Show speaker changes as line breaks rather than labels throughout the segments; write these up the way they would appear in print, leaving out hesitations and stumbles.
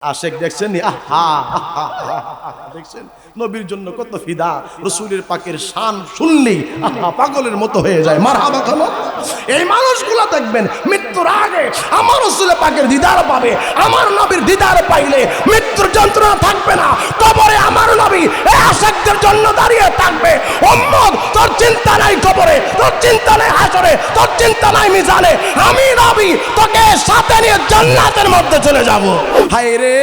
আশেক দেখছেন আহা দেখছেন নবীর জন্য কত ফিদা রাসূলের পাকের শান শুনলেই আহা পাগলের মতো হয়ে যায় মারহাবা কেন এই মানুষগুলো দেখবেন মৃত্যুর আগে আমার রাসূলের পাকের দিদার পাবে আমার নবীর দিদার পাইলে মৃত্যুর যন্ত্রণা থাকবে না কবরে আমার নবী এই আশেকদের জন্য দাঁড়িয়ে থাকবে উম্মত তোর চিন্তা নাই কবরে তোর চিন্তা নাই হাসরে তোর চিন্তা নাই মিজানে আমি নবী তোকে সাথে নিয়ে জান্নাতের মধ্যে চলে যাব হায় রে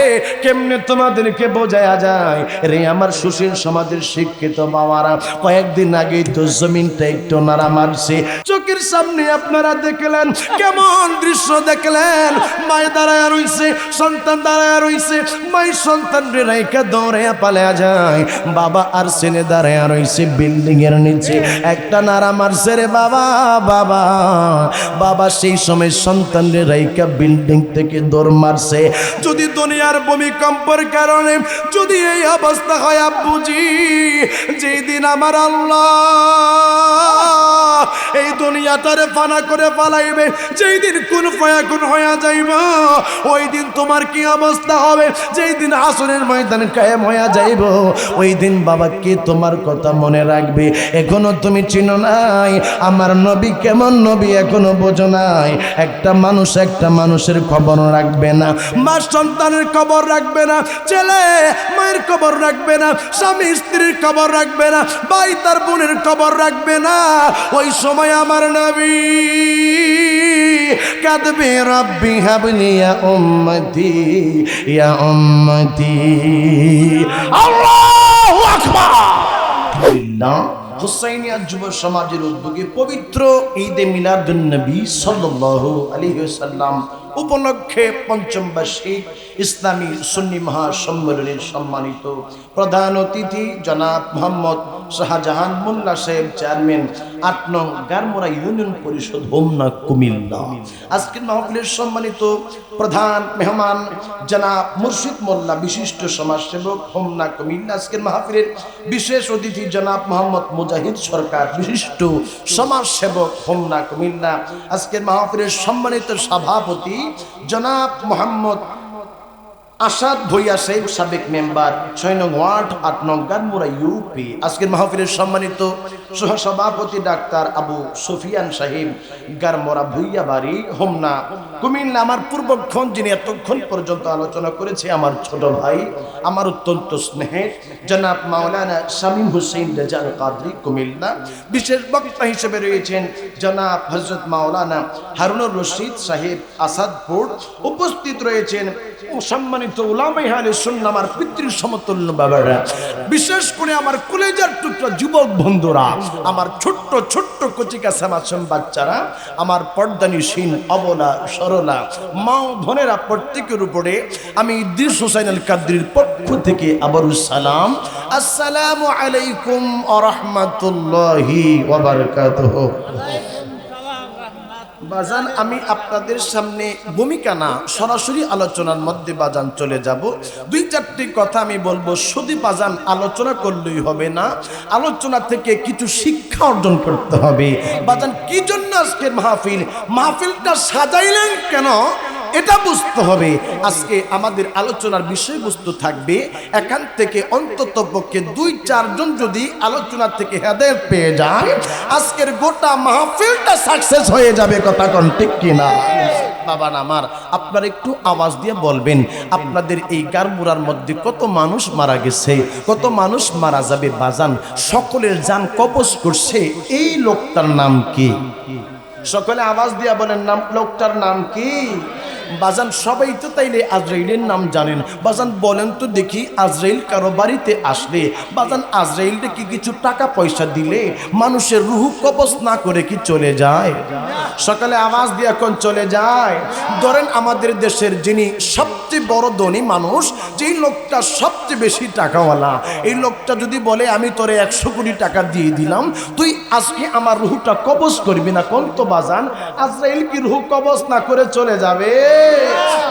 কেমনে তোমাদেরকে বোঝায়া যায় রে আমার সুশীল সমাজের শিক্ষিত বাবারা কয়েকদিন আগে তো জমিনটা একটু নাড়া মারছে চোখের সামনে আপনারা দেখলেন কেমন দৃশ্য দেখলেন মায় দাঁড়ায় রইছে সন্তান দাঁড়ায় রইছে মাই সন্তানরে রাইকা দৌড়াইয়া পালায়া যায় বাবা আর ছেলে দাঁড়ায় রইছে বিল্ডিং এর নিচে একটা নাড়া মারছে রে বাবা বাবা বাবা সেই সময় সন্তানরে রাইকা বিল্ডিং থেকে দৌড় মারছে যদি দুনিয়ার ভূমিকম্পের কারণে যদি এই অবস্থা হয় বুঝি যেই দিন আমার আল্লাহ এই দুনিয়াটারে ফানা করে পালাইবে যেই দিন কোন ফায়াকুন হয়ে যাইব ওই দিন তোমার কি অবস্থা হবে যেই দিন আসরের ময়দান কায়েম হয়ে যাইব ওই দিন বাবা কে তোমার কথা মনে রাখবে এখনো তুমি চিনো নাই আমার নবী কেমন নবী এখনো বোঝো নাই একটা মানুষের খবর রাখবে না মা সন্তানের খবর রাখবে না ছেলে মায়ের খবর রাখবে না স্বামী স্ত্রীর খবর রাখবে না ভাই তার বোনের খবর রাখবে না ওই সময় আমার নবী কাঁদবে রব্বি হাবলি ইয়া উম্মতি আল্লাহু আকবার আল্লাহ হুসাইনিয়া যুব সমাজের উদ্যোগে পবিত্র ঈদে মিলাদুন নবী সাল্লাল্লাহু আলাইহি ওয়াসাল্লাম উপলক্ষে পঞ্চম বার্ষিক ইসলামী সুন্নি মহাসম্মেলনের সম্মানিত প্রধান অতিথি জনাব মোহাম্মদ শাহজাহান মোল্লা সাহেব চেয়ারম্যান ৮ নং গারমোরা ইউনিয়ন পরিষদ হোমনা কুমিল্লা আজকের মাহফিলের সম্মানিত প্রধান মেহমান জনাব মুর্শিদ মোল্লা বিশিষ্ট সমাজসেবক হোমনা কুমিল্লা আজকের মাহফিলের বিশেষ অতিথি জনাব মোহাম্মদ মুজাহিদ সরকার বিশিষ্ট সমাজসেবক হোমনা কুমিল্লা আজকের মাহফিলের সম্মানিত সভাপতি জনাব মোহাম্মদ আসাদ ভুইয়া সাহেব সাবেক মেম্বার ৬ নং ওয়ার্ড ৮ নং গারমোরা ইউপি আজকের মাহফিলের সম্মানিত সহসভাপতি ডাক্তার আবু সুফিয়ান সাহেব গারমোরা ভুইয়া বাড়ি হোমনা কুমিল্লা আমার পূর্বক্ষণ যিনি এতক্ষণ পর্যন্ত আলোচনা করেছে আমার ছোট ভাই আমার অত্যন্ত স্নেহের জনাব মাওলানা শামীম হোসেন রেজাল কাদরি কুমিল্লা বিশেষ বক্তা হিসেবে রয়েছেন জনাব হযরত মাওলানা হারুনুর রশিদ সাহেব আসাদপুর উপস্থিত রয়েছেন সম্মানিত উলামায়ে আহলে সুন্নাহ আমার পিতৃ সমতুল্য বাবারা বিশেষ করে আমার কলেজার টুকরা যুবক বন্ধুরা আমার ছোট্ট ছোট্ট কচিকা মাসুম বাচ্চারা আমার পর্দানিসীন অবলা সরলা মা বোনেরা প্রত্যেকের উপরে আমি ইদ্রিস হোসেন আল কাদরির পক্ষ থেকে আবারও সালাম আসসালামু আলাইকুম ওয়া রাহমাতুল্লাহি ওয়া বারাকাতুহু বাজান আমি আপনাদের সামনে ভূমিকা না সরাসরি আলোচনার মধ্যে বাজান চলে যাব ২-৪টি কথা আমি বলবো শুধু বাজান আলোচনা করলেই হবে না আলোচনা থেকে কিছু শিক্ষা অর্জন করতে হবে বাজান কি জন্য আজকের মাহফিলটা সাজাইলেন কেন এটা বুঝতে হবে আজকে আমাদের আলোচনার বিষয়বস্তু থাকবে এখান থেকে অন্তত পক্ষে ২-৪ জন যদি আলোচনা থেকে হেদায়েত পেয়ে যায় আজকের গোটা মাহফিলটা সাকসেস হয়ে যাবে কথা কোন ঠিক কিনা বাবা আমার আপনারা একটু আওয়াজ দিয়ে বলবেন আপনাদের এই গারমুরার মধ্যে কত মানুষ মারা গেছে কত মানুষ মারা যাবে বাজান সকলের জান কবজ করছে এই লোকটার নাম কি সকলে আওয়াজ দিয়ে বলেন নাম লোকটার নাম কি বাজান সবাই তো তাইলে আজরাইলের নাম জানেন বাজান বলেন তো দেখি আজরাইল কারো বাড়িতে আসলে বাজান আজরাইলকে কি কিছু টাকা পয়সা দিলে মানুষের রূহ কবজ না করে কি চলে যায় সকালে আওয়াজ দিয়ে এখন চলে যায় ধরেন আমাদের দেশের যিনি সবচেয়ে বড় ধনী মানুষ যেই লোকটা সবচেয়ে বেশি টাকাওয়ালা এই লোকটা যদি বলে আমি তোরে ১০০ কোটি টাকা দিয়ে দিলাম তুই আজকে আমার রূহটা কবজ করবি না কোন তো বাজান আজরাইল কি রূহ কবজ না করে চলে যাবে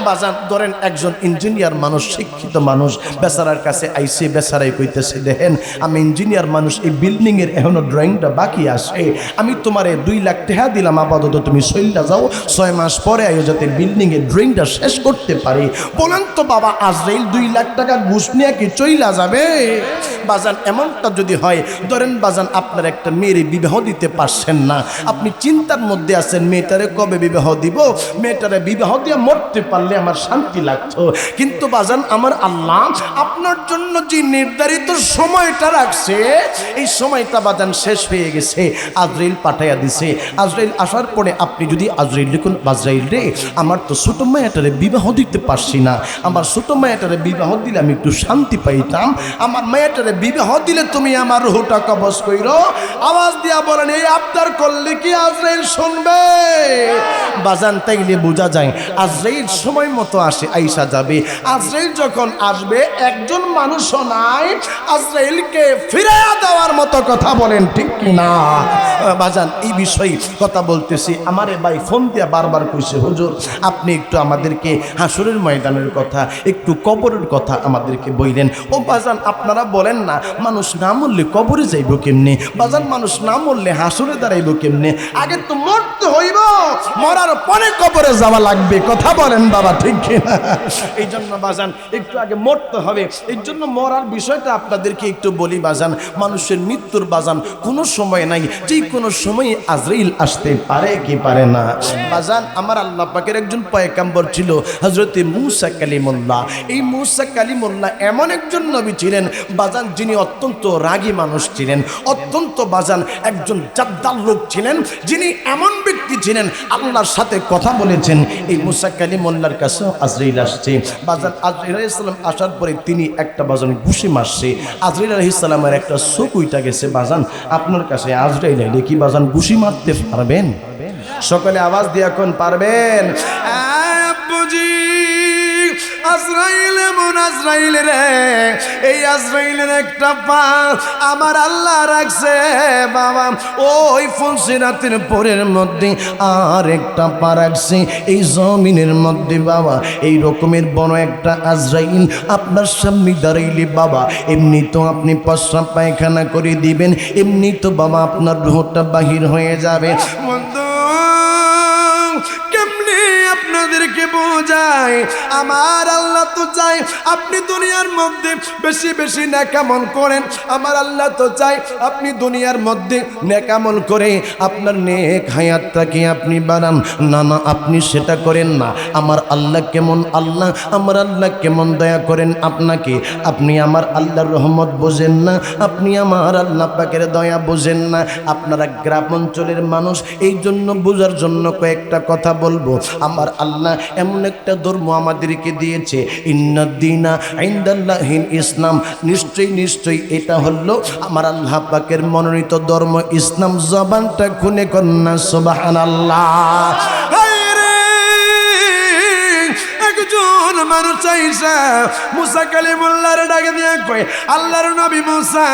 বাজান ধরেন একজন ইঞ্জিনিয়ার মানুষ, শিক্ষিত মানুষ, বেচারার কাছে আইসে, বেচারাই কইতেছে দেখেন আমি ইঞ্জিনিয়ার মানুষ, এই বিল্ডিং এর এখনো ড্রয়িংটা বাকি আছে, আমি তোমারে 2 লাখ টাকা দিলাম, আপাতত তুমি চইলা যাও, 6 মাস পরে আইও যাতে বিল্ডিং এর ড্রয়িংটা শেষ করতে পারি। বলেন তো বাবা, আজরাইল 2 লাখ টাকা ঘুষ নিয়ে কি চইলা যাবে? বাজান এমনটা যদি হয়, ধরেন বাজান আপনার একটা মেয়ের বিবাহ দিতে পারছেন না, আপনি চিন্তার মধ্যে আছেন মেয়েটারে কবে বিবাহ দিব, মেয়েটারে বিবাহ দিয়ে মরতে পারলে আমার শান্তি লাগতো। কিন্তু বাজান আমার আল্লাহ আপনার জন্য যে নির্ধারিত সময়টা রাখছে, এই সময়টা বাজান শেষ হয়ে গেছে, আজরাইল পাঠাইয়া দিছে। আজরাইল আসার পরে আপনি যদি আজরাইল লিখুন, আজরাইল রে আমার তো ছোট মেয়েটারে বিবাহ দিতে পারছি না, আমার ছোট মেয়েটারে বিবাহ দিলে আমি একটু শান্তি পাইতাম, আমার মেয়েটারে বিবাহ দিলে তুমি আমার রুহটা কবজ কইরো। আওয়াজ দিয়া বলেন এই আবদার করলে কি আজরাইল শুনবে? বাজান তাইলে বোঝা যায় আজরাইল সময় মতো আসে, আইসা যাবে। আজরাইল যখন আসবে একজন মানুষও নাই আজরাইলকে ফিরাইয়া দেওয়ার মতো, কথা বলেন ঠিক কিনা? বাজান এই বিষয়ে কথা বলতেছি, আমারে ভাই ফোন দিয়া বারবার কইছে হুজুর আপনি একটু আমাদেরকে হাসরের ময়দানের কথা, একটু কবরের কথা আমাদেরকে বললেন। ও বাজান আপনারা বলেন না মানুষ না মরলে কবরে যাইব কেমনে? বাজান মানুষ না মরলে হাসরে দাঁড়াইব কেমনে? আগে তো মরতে হইব, মরার পরে কবরে যাওয়া লাগবে, কথা বলেন বাবা ঠিক কিনা? এই জন্য বাজান একটু আগে মরতে হবে। এই জন্য মরার বিষয়টা আপনাদেরকে একটু বলি বাজান, মানুষের মৃত্যুর বাজান কোনো সময় নাই, যে কোনো সময় আজরাইল আসতে পারে কি পারে না। বাজান আমার আল্লাহ পাকের একজন পয়গাম্বর ছিল হযরতে মূসা কালিমুল্লাহ। এই মূসা কালিমুল্লাহ এমন একজন নবী ছিলেন বাজান, যিনি অত্যন্ত রাগী মানুষ ছিলেন, অত্যন্ত বাজান একজন জাদ্দার লোক ছিলেন, যিনি এমন ব্যক্তি ছিলেন আল্লাহর সাথে কথা বলেছেন। এই মূসা কালিমুল্লাহর কাছে আজরাইল আসছে বাজান। আজরাইল আলাইহিস সালাম আসার পরে তিনি একটা বাজান ঘুষি মারছে, আজরাইল আলাইহিস সালামের একটা চোখ উইটা গেছে। বাজান আপনার কাছে আজরাইল আইলে কি বাজান ঘুষি মারতে পারবেন? সকলে আওয়াজ দিয়ে কোন পারবেন? আব্বুজি আজরাইল এমন আজরাইল রে, এই আজরাইলের একটা পা আমার আল্লাহ রাখছে বাবা ওই ফুলসিরাতের পরের মধ্যে, আর একটা পা রাখছে এই জমিনের মধ্যে বাবা। এই রকমের বড় একটা আজরাইল আপনার সামনে দাঁড়াইলে বাবা এমনি তো আপনি প্রস্রাব পায়খানা করে দিবেন, এমনি তো বাবা আপনার রুহটা বাহির হয়ে যাবে। বন্ধু কেমনে আপনাদেরকে বোঝায়, আমার আল্লাহ তো চাই আপনি দুনিয়ার মধ্যে বেশি বেশি নেকামল করেন, আমার আল্লাহ তো চাই আপনি দুনিয়ার মধ্যে নেকামল করে আপনার নেক হায়াতটাকে আপনি বাড়ান। না না আপনি সেটা করেন না। আমার আল্লাহ কেমন আল্লাহ, আমার আল্লাহ কেমন দয়া করেন আপনাকে, আপনি আমার আল্লাহর রহমত বোঝেন না, আপনি আমার আল্লাহ পাকের দয়া বোঝেন না। আপনারা গ্রাম অঞ্চলের মানুষ, এই জন্য বোঝার জন্য কয়েকটা কথা বলবো। আমার আল্লাহ এমন একটা ধর্ম আমাদেরকে দিয়েছে, ইন্নাদ্দীনা ইনদাল্লাহিল ইসলাম, নিশ্চয়ই নিশ্চয়ই এটা হলো আমার আল্লাহ পাকের মনোনীত ধর্ম ইসলাম। জবানটা খুলে কন্যা সুবহানাল্লাহ। একজন মানুষ আইসা মূসা কালিমুল্লাহর ডাকে দিয়ে কয় আল্লাহর নবী মূসা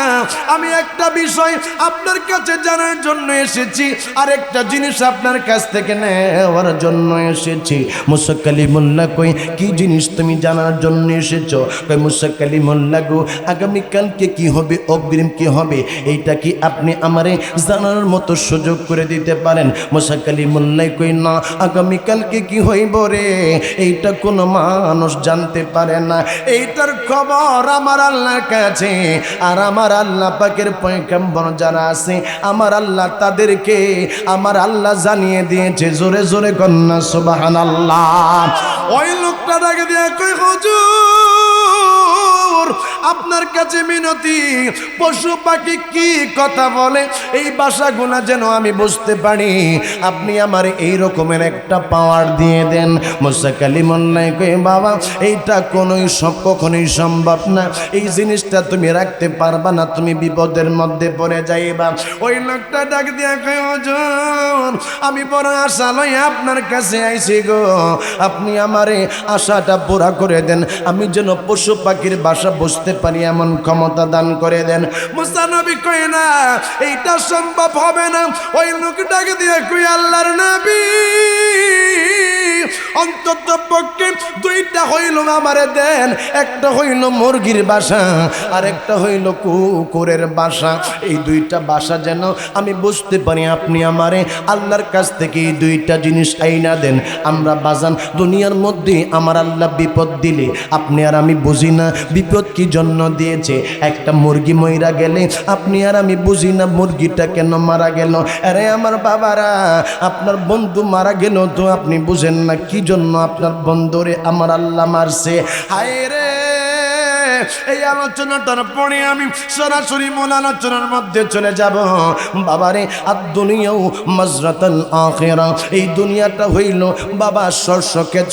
আমি একটা বিষয় আপনার কাছে জানার জন্য এসেছি, আর একটা জিনিস আপনার কাছ থেকে নেওয়ার জন্য এসেছি। মূসা কালিমুল্লাহ কয় কি জিনিস তুমি জানার জন্য এসেছো? কয় মূসা কালিমুল্লাহ গো আগামীকালকে কি হবে, অগ্রিম কি হবে, এইটা কি আপনি আমারে জানার মতো সুযোগ করে দিতে পারেন? মূসা কালিমুল্লাহ কয় না আগামীকালকে কি হইব রে এইটা কোনো মানুষ জানতে পারে না, এইটার খবর আমার আল্লাহর কাছে। আর আমার আল্লাহ পাকের পয়গম্বর যারা আছে আমার আল্লাহ তাদেরকে আমার আল্লাহ জানিয়ে দিয়েছে। জোরে জোরে কন্যা সুবহানাল্লাহ। ওই লোকটা ডাকে দিয়ে কই হুজুর আপনার কাছে মিনতি, পশু পাখি কি কথা বলে এই ভাষাগুলো যেন আমি বুঝতে পারি, আপনি আমার এই রকমের একটা পাওয়ার দিয়ে দেন। মূসা কালিমুল্লাহ কই বাবা এইটা কখনোই সম্ভব না, এই জিনিসটা তুমি রাখতে পারবা না, তুমি বিপদের মধ্যে পড়ে যাইবা। ওই লোকটা ডাক দিয়া কই হুজুর আমি বড় আশা লই আপনার কাছে আইছি গো, আপনি আমারে আশাটা পুরা করে দেন, আমি যেন পশু পাখির ভাষা বুঝতে পারি এমন ক্ষমতা দান করে দেন। মুসা নবী কয় না, এইটা সম্ভব হবে না। ওই লোকটাকে দিয়ে কই, আল্লাহর নবী অন্তত পক্ষে দুইটা হইল আমারে দেন, একটা হইল মুরগির বাসা আর একটা হইল কুকুরের বাসা। এই দুইটা বাসা যেন আমি বুঝতে পারি আপনি আমারে আল্লাহর কাছ থেকে এই দুইটা জিনিস আইনা দেন। আমরা বাজান দুনিয়ার মধ্যে আমার আল্লাহ বিপদ দিলে আপনি আর আমি বুঝি না বিপদ কি জন্য দিয়েছে। একটা মুরগি মইরা গেলে আপনি আর আমি বুঝি না মুরগিটা কেন মারা গেল। আরে আমার বাবারা, আপনার বন্ধু মারা গেল তো আপনি বুঝেন না কি জন্য আপনার বন্ধুরে আমার আল্লাহ মারছে। হায় রে, এই আলোচনাটার পরে আমি সরাসরি মূল আলোচনার মধ্যে চলে যাব। বাবারে, আদ-দুনিয়াউ মাজরাতুল আখিরা, এই দুনিয়াটা হইল বাবা শস্যক্ষেত।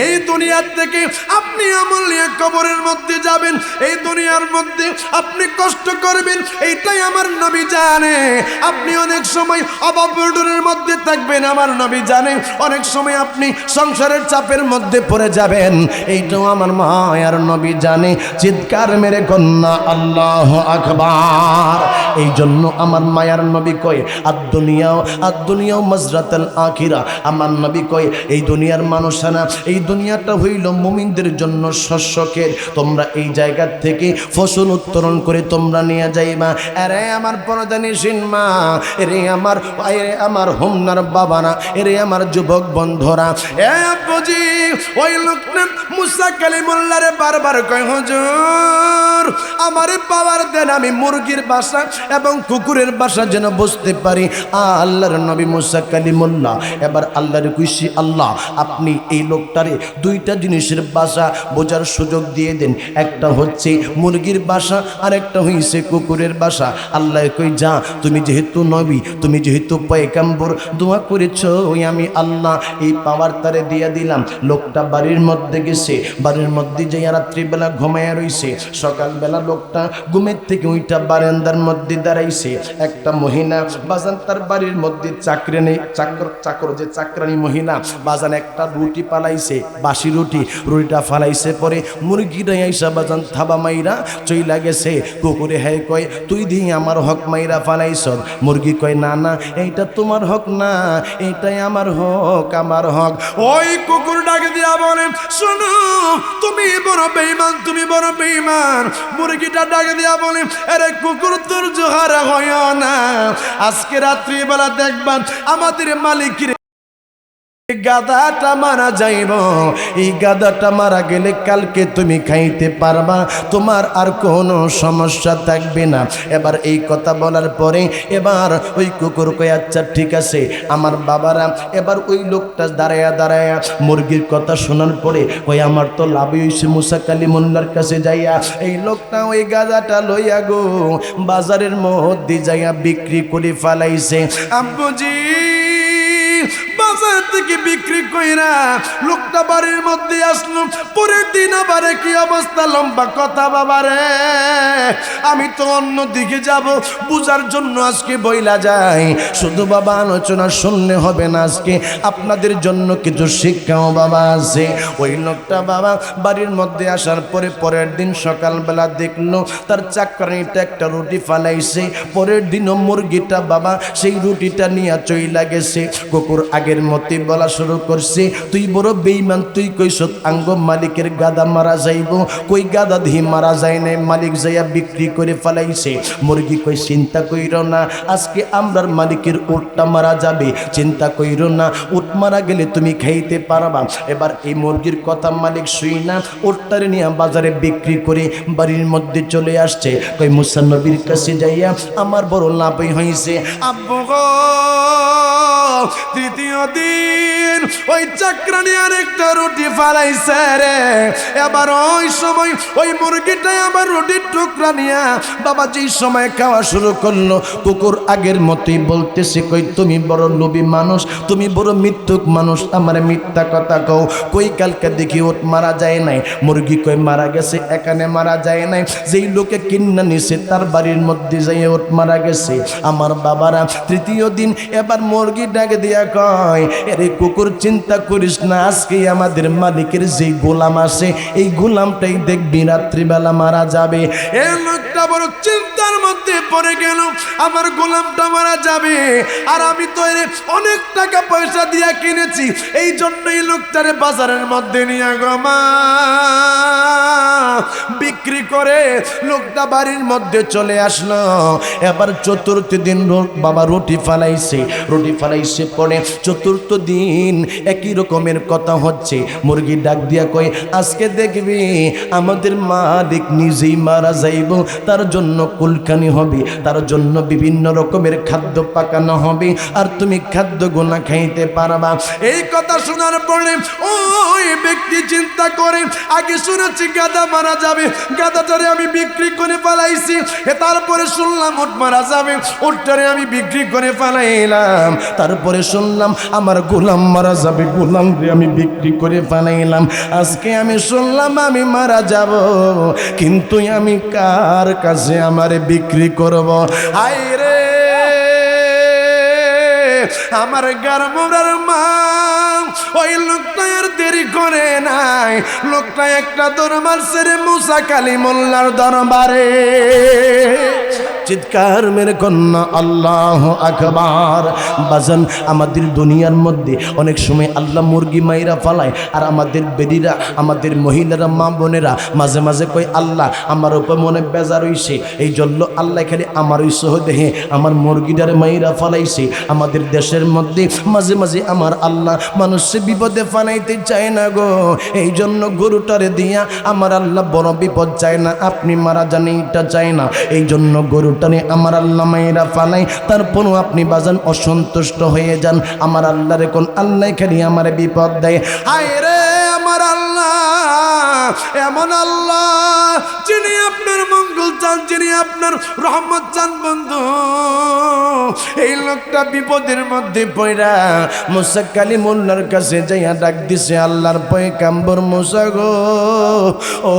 এই দুনিয়ার থেকে আপনি আমল নিয়ে কবরের মধ্যে যাবেন, এই দুনিয়ার মধ্যে আপনি কষ্ট করবেন, এইটাই আমার নবী জানে। আপনি অনেক সময় অভাবের মধ্যে থাকবেন, আমার নবী জানে। অনেক সময় আপনি সংসারের চাপের মধ্যে পড়ে যাবেন, এইটাও আমার মায়ার নবী জানে। চিৎকার মেরে কন্যা আল্লাহু আকবার। এই জন্য আমার মায়ার নবী কয়, আদ-দুনিয়াউ মাজরাতুল আখিরা। আমার নবী কয়, এই দুনিয়ার মানুষেরা, এই দুনিয়াটা হইল মুমিনদের জন্য শস্যক্ষেত। তোমরা এই জায়গা থেকে ফসল উত্তোলন করে তোমরা নিয়ে যাইবা। আরে আমার পরদানিসীন মা, এরে আমার হোমনার বাবারা, এরে আমার যুবক বন্ধুরা, এ আব্বুজি, ওই লোকটা মুসা কালিমুল্লাহরে বারবার কয়, হুজুর আমারে পাওয়ার দেন, আমি মুরগির বাসা এবং কুকুরের বাসা যেন বুঝতে পারি। আল্লাহর নবী মুসা কালিমুল্লাহ এবার আল্লাহর খুশি, আল্লাহ আপনি এই লোকটারে দুইটা জিনিসের বাসা বোঝার সুযোগ দিয়ে দেন। একটা হচ্ছে মুরগির বাসা আর একটা হইছে কুকুরের বাসা। আল্লাহ কই, যা, তুমি যেহেতু নবী, তুমি যেহেতু পয়গম্বর, দোয়া করেছো, ওই আমি আল্লাহ এই পাওয়ার তারে দিয়ে দিলাম। লোকটা বাড়ির মধ্যে গেছে, বাড়ির মধ্যে যাইয়া রাত্রিবেলা ঘুমাইয়া রইছে। সকালবেলা লোকটা ঘুমের থেকে ওইটা বারান্দার মধ্যে দাঁড়াইছে। একটা মহিলা বাজান তার বাড়ির মধ্যে চাকর যে চাকরানি মহিলা বাজান একটা রুটি পালাইছে, বাসি রুটিটা ফালাইছে। পরে মুরগিটা আইসা বাজান থাবা মাইরা চইলা গেছে। কুকুরে হ্যাঁ কয়, তুই দিয়ে আমার হক মাইরা ফালাইছ। মুরগি কয়, না না, এইটা তোমার হক না, এইটাই আমার হক, আমার হক। ওই কুকুর ডাকে দিয়া বলে, শোনো তুমি বড় বেঈমান, তুমি বড় বেঈমান। মুরগিটা ডাকে দিয়া বলে, আরে কুকুর তোর জোহারা হয় না, আজকে রাত্রিবেলা দেখবা আমাদের মালিকের গাদাটা মারা যাইব। এই গাদাটা মারা গেলে কালকে তুমি খাইতে পারবা, তোমার আর কোনো সমস্যা থাকবে না। এবার এই কথা বলার পরে এবার ওই কুকুর কয়, আচ্ছা ঠিক আছে আমার বাবারা। এবার ওই লোকটা দাঁড়ায়া মুরগির কথা শোনার পরে ওই আমার তো লাভই হয়েছে, মুসা কালিমুল্লাহর কাছে যাইয়া এই লোকটা ওই গাদাটা লইয়া গো বাজারের মধ্যে যাইয়া বিক্রি করে ফেলাইছে। আব্বুজি বাজার থেকে বিক্রি কইরা লোকটা বাড়ির মধ্যে আসলো। পরের দিন আবার কি অবস্থা, লম্বা কথা বাবারে। আমি তো অন্য দিকে যাব, বুঝার জন্য আজকে বইলা যাই। শুধু বাবা আলোচনা শুনলে হবে না, আজকে আপনাদের জন্য কিছু শিক্ষাও বাবা আছে। ওই লোকটা বাবা বাড়ির মধ্যে আসার পরে পরের দিন সকালবেলা দেখলো তার চাকরানিটা একটা রুটি ফালাইছে। পরের দিনও মুরগিটা বাবা সেই রুটিটা নিয়ে চইলা গেছে। কুকুর আগের মতই বলা শুরু করছে, তুই বড় বেঈমান, তুই কইছ আঙ্গ মালিকের গাদা মারা যাইব। কই গাদা দিয়ে মারা যায় নাই, মালিক যাইয়া বিক্রি করে ফেলাইছে। মুরগি কই, চিন্তা কইর না, আজকে আমরার মালিকের উটটা মারা যাবে, চিন্তা কইর না, উট মারা গেলে তুমি খাইতে পারবা। এবার এই মুরগির কথা মালিক শুই না উটটারে নিয়ে বাজারে বিক্রি করে বাড়ির মধ্যে চলে আসছে। কই মুসা নবীর কাছে যাইয়া আমার বড় লাভই হয়েছে। আব্বু গো, তৃতীয় দিন ওই চাকরানি আরেকটা রুটি ফালাইছে রে। এবার ওই সময় ওই মুরগিটাই আবার রুটির টুকরা নিয়ে বাবা যেই সময় খাওয়া শুরু করলো, কুকুর আগের মতোই বলতেছে, কই তুমি বড় লোভী মানুষ, তুমি বড় মিথ্যুক মানুষ, আমার মিথ্যা কথা কও। কই কালকে দেখি ওট মারা যায় নাই। মুরগি কই মারা গেছে, এখানে মারা যায় নাই, যেই লোকে কিন্না নিছে তার বাড়ির মধ্যে যাই ওট মারা গেছে। আমার বাবারা তৃতীয় দিন এবার মুরগি ডাকে দিয়া কয়, এরে কুকুর চিন্তা করিস না, আজকে আমাদের মালিকের যে গোলাম আছে এই গোলামটাই দেখবি রাত্রিবেলা মারা যাবে। এই লোকটা বড় চিন্তার মধ্যে পড়ে গেল, আমার গোলামটা মারা যাবে, আর আমি তো এর অনেক টাকা পয়সা দিয়া কিনেছি, এই জন্যই লোকটারে বাজারের মধ্যে নিয়ে গমা বিক্রি করে লোকটা বাড়ির মধ্যে চলে আসলো। এবার চতুর্থ দিন বাবা রুটি ফালাইছে পরে চতুর্থ দিন একই রকমের কথা হচ্ছে। মুরগি ডাক দিয়া কয়, আজকে দেখবি আমাদের মালিক নিজেই মারা যাইব, তার জন্য কুলকানি হবে, তার জন্য বিভিন্ন রকমের খাদ্য পাকানো হবে, আর তুমি খাদ্য গোনা খাইতে পারবা। এই কথা শোনার পরে ওই ব্যক্তি চিন্তা করে, আগে শুনেছি গাদা মারা যাবে, গাদাটারে আমি বিক্রি করে ফেলাইছি, তারপরে শুনলাম উট মারা যাবে, উটটারে আমি বিক্রি করে ফেলাইলাম, তারপরে শুনলাম আমার গোলাম মারা যাবে, গোলাম রে আমি বিক্রি করে ফেলাইলাম, আজকে আমি শুনলাম আমি মারা যাব, কিন্তু আমি কার কাছে আমারে বিক্রি করব? হায় রে আমার গারমোরার মা, ওই লোকটা আর দেরি করে নাই, লোকটা একটা দরবার ছেড়ে মুসা কালিমুল্লাহর দরবারে চিৎকার মেরে কন্যা আল্লাহ আকবার। বাজান, আমাদের দুনিয়ার মধ্যে অনেক সময় আল্লাহ মুরগি মাইরা ফালায়, আর আমাদের বেদিরা, আমাদের মহিলারা, মা বোনেরা মাঝে মাঝে কয়, আল্লাহ আমার উপর মনে বেজার হইছে, এই জন্য আল্লাহ খালি আমার ওই সহ দেহে আমার মুরগিটারে মাইরা ফালাইছে। আমাদের দেশের মধ্যে মাঝে মাঝে আমার আল্লাহ মানুষে বিপদে ফালাইতে চায় না গো, এই জন্য গরুটারে দিয়া আমার আল্লাহ বড় বিপদ চায় না, আপনি মারা যান এইটা চায় না, এই জন্য গরু আমার আল্লাহ মায়েরা ফালাই, তারপরও আপনি বাজান অসন্তুষ্ট হয়ে যান। আমার আল্লাহর কোন আল্লাহ খালি আমার বিপদ দেয়। হায় রে আমার আল্লাহ এমন আল্লাহ যিনি আপনার মঙ্গল চান, যিনি আপনার রহমত চান। বন্ধু, এই লোকটা বিপদের মধ্যে পড়া মুসা কালিমুল্লাহর কাছে যাইয়া ডাক দিছে, আল্লাহর পয়গাম্বর মুসা গো, ও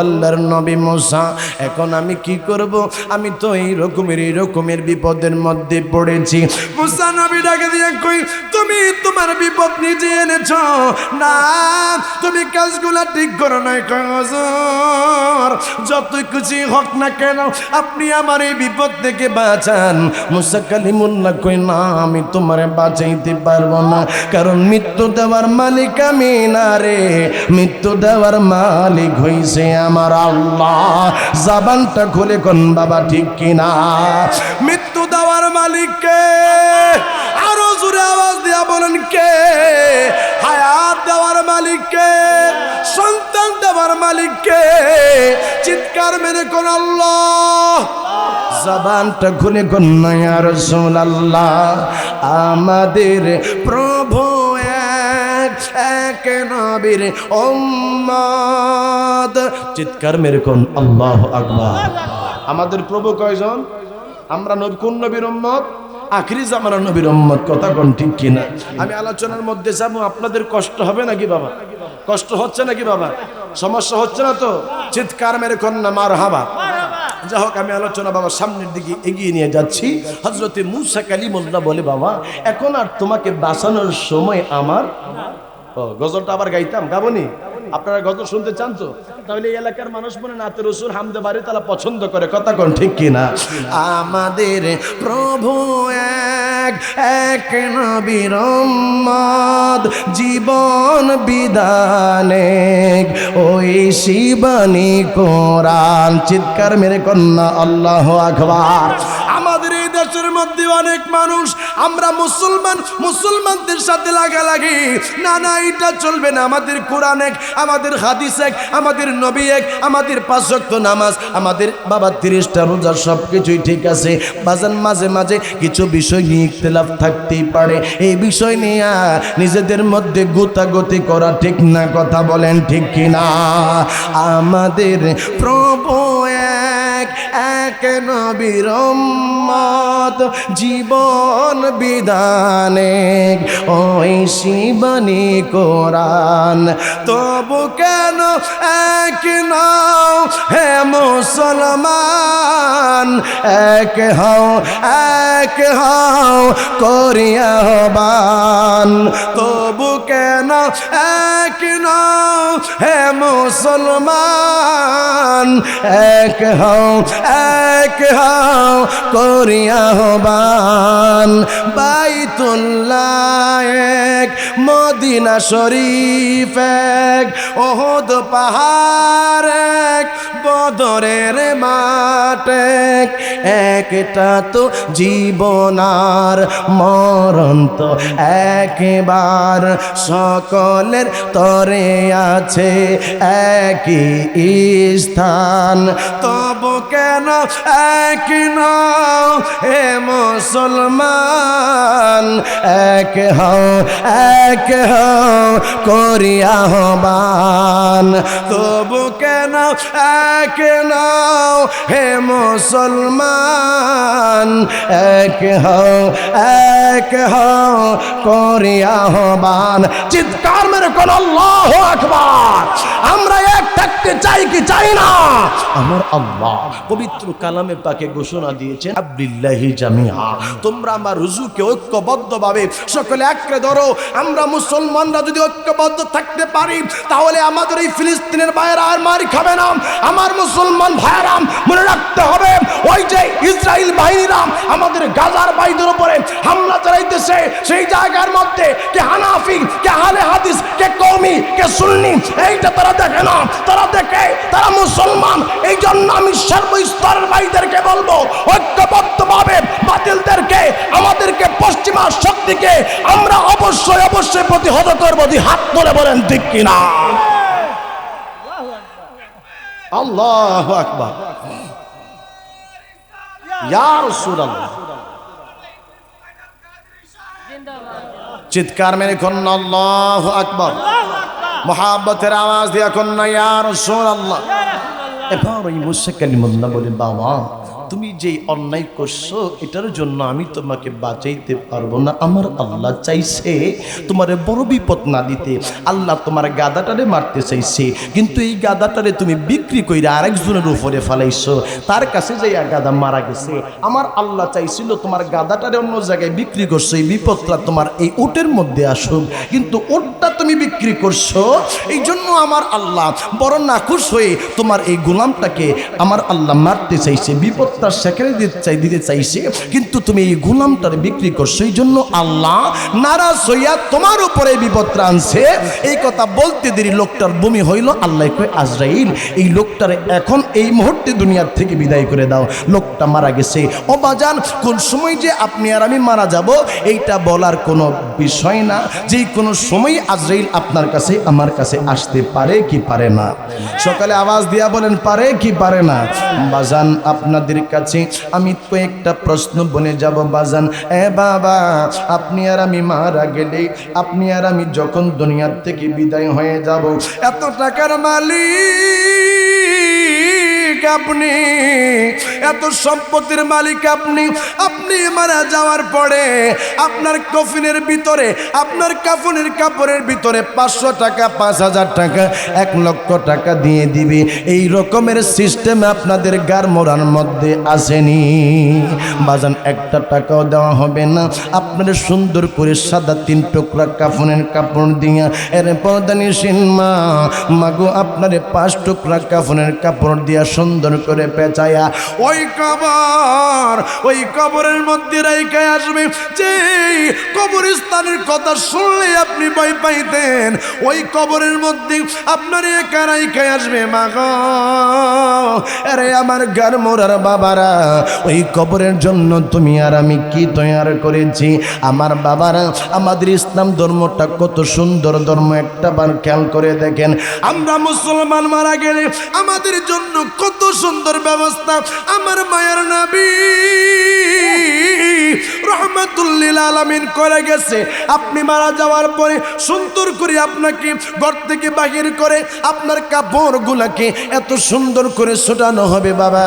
আল্লাহর নবী মুসা, এখন আমি কি করব? আমি তো এই রকমের বিপদের মধ্যে পড়েছি। মুসা নবী ডাকে দিয়ে কই, তুমি তোমার বিপদ নিজে এনেছ না, তুমি কাজগুলা ঠিক করো নাই। যতই খুশি হোক না কেন আপনি আমার এই বিপদ থেকে বাঁচান। মুসা কালিমুল্লাহ কই, না আমি তোমারে বাঁচাইতে পারবো না, কারণ মৃত্যু দেওয়ার মালিক আমি না রে, মৃত্যু দেওয়ার মালিক হইছে আমার আল্লাহ। জবানটা খুলে কোন বাবা ঠিক কিনা? মৃত্যু দেওয়ার মালিক কে? আরো জোরে আওয়াজ দিয়া বলেন কে? হায়াত দেওয়ার মালিক কে? সন্তান দেওয়ার মালিক কে? চিৎকার মেরে কোন আল্লাহ। জবানটা খুলে কোন ইয়া রাসূলুল্লাহ, আমাদের প্রভু এক নবীর উম্মত। চিৎকার মেরে কোন আল্লাহু আকবার। আমাদের প্রভু কয়জন? আমরা কোন নবীর উম্মত? আখিরি জামানার নবীর উম্মত। কথা কোন ঠিক কিনা? আমি আলোচনার মধ্যে যাবো, আপনাদের কষ্ট হবে নাকি বাবা? কষ্ট হচ্ছে নাকি বাবা? সমস্যা হচ্ছে না তো? চিৎকার মেরে কোন না মারহাবা। যা হোক, আমি আলোচনা বাবা সামনের দিকে এগিয়ে নিয়ে যাচ্ছি। হযরতে মূসা কালিমুল্লাহ বলে, বাবা এখন আর তোমাকে বাঁচানোর সময় আমার। গজলটা আবার গাইতাম, গাবনি? আপনারা গজল শুনতে চান তো? তাহলে এই এলাকার মানুষ মনে নাতে রসুল হামদে বাড়ি তারা পছন্দ করে। কথা কোন ঠিক কিনা? আমাদের প্রভু এক নবীর উম্মত, জীবন বিধানে ওই শিবানী কোরআন। চিৎকার মেরে কন্যা আল্লাহু আকবার। আমাদের এই দেশের মধ্যে অনেক মানুষ আমরা মুসলমানদের সাথে লাগালাগি, না না এটা চলবে না, আমাদের কোরআন এক, আমাদের হাদিস এক, আমাদের নবী এক, আমাদের 5 ওয়াক্ত নামাজ, আমাদের বাবা 30টা রোজা, সব কিছুই ঠিক আছে। বাজান মাঝে মাঝে কিছু বিষয় নিয়ে ইখতিলাফ থাকতেই পারে, এই বিষয় নিয়ে নিজেদের মধ্যে গোতাগতি করা ঠিক না। কথা বলেন ঠিক কিনা? আমাদের প্রভু এক এক নবীর উম্মত জীবন বিধানে ঐশী বাণী কোরআন তবু কেন এক নাও হে মুসলমান এক হও করিয়া আহ্বান তবু কেন এক নাও হে মুসলমান এক হও করিয়া আহ্বান বাইতুল্লাহ এক মদিনা শরীফ এক ওহদ পাহাড় এক বদরের মাঠ এক একটা তো জীবনার মরণ তো একবার সকলের তরে আছে একই স্থান তবু কেন এক নাও হে মুসলমান এক হও করিয়া আহ্বান তবু কেন এক নাও হে মুসলমান এক হও করিয়া আহ্বান চিৎকার মেরে কোন আল্লাহু আকবার আমরা এক থাকতে চাই কি চাই না আমার আল্লাহ পবিত্র কালামে পাকে ঘোষণা দিয়েছেন আব্দুল্লাহি জামিআ তোমরা আমার রুজুকে ঐক্যবদ্ধভাবে সকলে আঁকড়ে ধরো আমরা মুসলমানরা যদি ঐক্যবদ্ধ থাকতে পারি তাহলে আমাদের এই ফিলিস্তিনের ভাইয়েরা আর মার খাবে না আমার মুসলমান ভাইয়েরা মনে রাখতে হবে ওই যে ইসরায়েল বাহিনীরা আমাদের গাজার ভাইদের উপরে হামলা চালাইতেছে সেই জায়গার মধ্যে কে হানাফি কে আহলে হাদিস কে কওমি কে সুন্নি এইটা তারা দেখে না তারা দেখে তারা মুসলমান এই জন্য আমি সর্বস্তরের ভাইদেরকে বলবো ঐক্যবদ্ধভাবে বাতিলদেরকে আমাদেরকে পশ্চিমা শক্তিকে আমরা অবশ্যই প্রতিহত করব হাত তুলে বলেন ঠিক কিনা আল্লাহু আকবার ইয়া রাসূলুল্লাহ চিৎকার মেরে কোন আল্লাহু আকবার মুহাব্বতের আওয়াজ দিয়া কোন ইয়া রাসূলুল্লাহ এবার ওই মুসা কালিমুল্লাহ বলে বাবা তুমি যে অন্যায় করছো এটার জন্য আমি তোমাকে বাঁচাইতে পারবো না আমার আল্লাহ চাইছে তোমারে বড় বিপদ না দিতে আল্লাহ তোমার গাদাটারে মারতে চাইছে কিন্তু এই গাদাটারে তুমি বিক্রি কইরা আরেকজনের উপরে ফেলাইছো তার কাছে যাইয়া গাদা মারা গেছে আমার আল্লাহ চাইছিল তোমার গাদাটারে অন্য জায়গায় বিক্রি করছো এই বিপদটা তোমার এই উটের মধ্যে আসুক কিন্তু উটটা তুমি বিক্রি করছো এই জন্য আমার আল্লাহ বড় নাখুশ হয়ে তোমার এই গোলামটাকে আমার আল্লাহ মারতে চাইছে বিপদ সেখানে দিতে চাইছে কিন্তু তুমি এই গোলামটারে বিক্রি করছো এই জন্য আল্লাহ নারাজ হইয়া তোমার উপরে বিপদ আনছে এই কথা বলতে দেরি লোকটার বমি হইল আল্লাহ কয় আজরাইল এই লোকটারে এখন এই মুহূর্তে দুনিয়ার থেকে বিদায় করে দাও লোকটা মারা গেছে ও বাজান কোন সময় যে আপনি আর আমি মারা যাব এইটা বলার কোনো বিষয় না যে কোনো সময় আজরাইল আপনার কাছে আমার কাছে আসতে পারে কি পারে না সকালে আওয়াজ দিয়া বলেন পারে কি পারে না বাজান আপনাদের কাছে আমি কয়েকটা প্রশ্ন বলে যাব বাজান বাবা আপনি আর আমি মারা গেলে আপনি আর আমি যখন দুনিয়ার থেকে বিদায় হয়ে যাব এত টাকার মালিক আপনি এত সম্পত্তির মালিক আপনি মারা যাওয়ার পরে আপনার কফিনের ভিতরে আপনার কাফনের কাপড়ের ভিতরে 500 টাকা 5000 টাকা 1 লক্ষ টাকা দিয়ে দিবে এই রকমের সিস্টেম আপনাদের গার মোড়ার মধ্যে আসেনি বাজান একটা টাকাও দেওয়া হবে না আপনাদের সুন্দর করে সাদা 3 টুকরা কাফনের কাপড় দিয়া এর পর্দানি সিনমা মাগো আপনারে 5 টুকরা কাফনের কাপড় দিয়া সুন্দর করে পেঁচায়া ওই কবরের মধ্যে রেখে আসবে যে কবরস্থানের কথা শুনলে আপনি ভয় পাইতেন ওই কবরের মধ্যে আপনার একা রেখে আসবে মাগো আরে আমার গার মোরার বাবারা ওই কবরের জন্য তুমি আর আমি কি তৈরি করেছি আমার বাবারা আমাদের ইসলাম ধর্মটা কত সুন্দর ধর্ম একটা বার খেয়াল করে দেখেন আমরা মুসলমান মারা গেলে আমাদের জন্য কত সুন্দর ব্যবস্থা আমার মায়ের নবী রহমাতুল লিল আলামিন করে গেছে। আপনি মারা যাওয়ার পরে সুন্দর করে আপনাকে ঘর থেকে বাহির করে আপনার কাপড়গুলাকে এত সুন্দর করে ছোটানো হবে বাবা,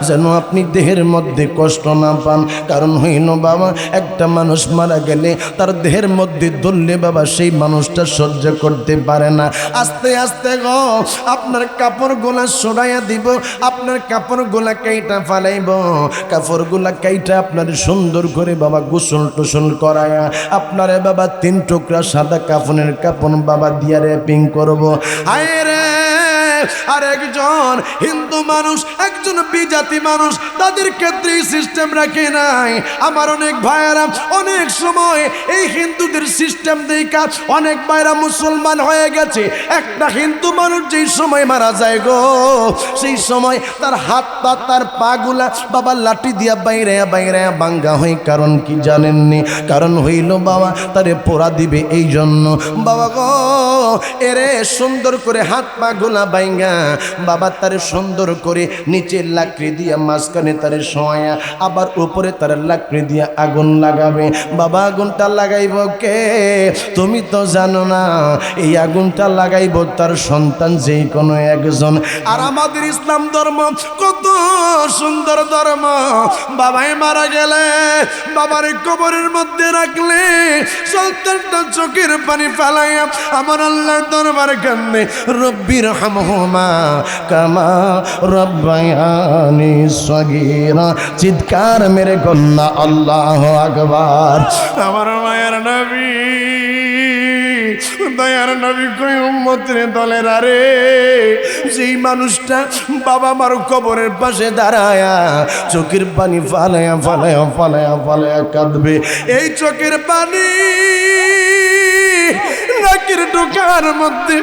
যেন আপনি দেহের মধ্যে কষ্ট না পান। কারণ হইল বাবা, একটা মানুষ মারা গেলে তার দেহের মধ্যে ধরলে বাবা সেই মানুষটা সহ্য করতে পারে না। আস্তে আস্তে গো আপনার কাপড়গুলা সরাইয়া দিব, আপনার কাপড়গুলা কাইটা ফালাইব, কাপড়গুলা কাইটা আপনার সুন্দর করে বাবা গোসল টোসল করায়া আপনারে বাবা 3 টুকরা সাদা কাফনের কাপড় বাবা দিয়া র্যাপিং করবো। হায় রে, আর একজন হিন্দু মানুষ, একজন বিজাতি মানুষ, তাদের ক্ষেত্রে সিস্টেম রাখে নাই। আমার অনেক ভাইয়েরা অনেক সময় এই হিন্দুদের সিস্টেম দেখা অনেক ভাইরা মুসলমান হয়ে গেছে। একটা হিন্দু মানুষ যেই সময় মারা যায় গো, সেই সময় তার হাত পা তার পাগুলা বাবা লাঠি দিয়া বাইরে বাইরে ভাঙ্গা হয়। কারণ কি জানেননি? কারণ হইল বাবা তারে পোড়া দিবে এই জন্য। বাবা গো এরে সুন্দর করে হাত পা গুলা বাইঙ্গা বাবা তারে সুন্দর করে নিচের লাকড়ি দিয়া মাঝখানে তারে শোয়া, আবার উপরে তার লাকড়ি দিয়া আগুন লাগাবে। বাবা আগুনটা লাগাইব কে? তুমি তো জানো না। এই আগুনটা লাগাইব তার সন্তান যেই কোনো একজন। আর আমাদের ইসলাম ধর্ম কত সুন্দর ধর্ম। বাবাই মারা গেলে বাবার কবরের মধ্যে রাখলে সন্তানটা চোখের পানি ফেলাইয়া আমার আল্লাহর দরবার কান্দে, রব্বির হামহুমা কামা রব্বায়ানি সগীরা। চিৎকার মেরে কন্যা আল্লাহু আকবার। আমার মায়ের নবী, দয়ার নবী কই উম্মতের দলের আরে যেই মানুষটা বাবা মার কবরের পাশে দাঁড়ায়া চোখের পানি ফালায়া ফালায়া ফালায়া ফালায়া কাঁদবে, এই চোখের পানি নাকের ঢোকার মধ্যে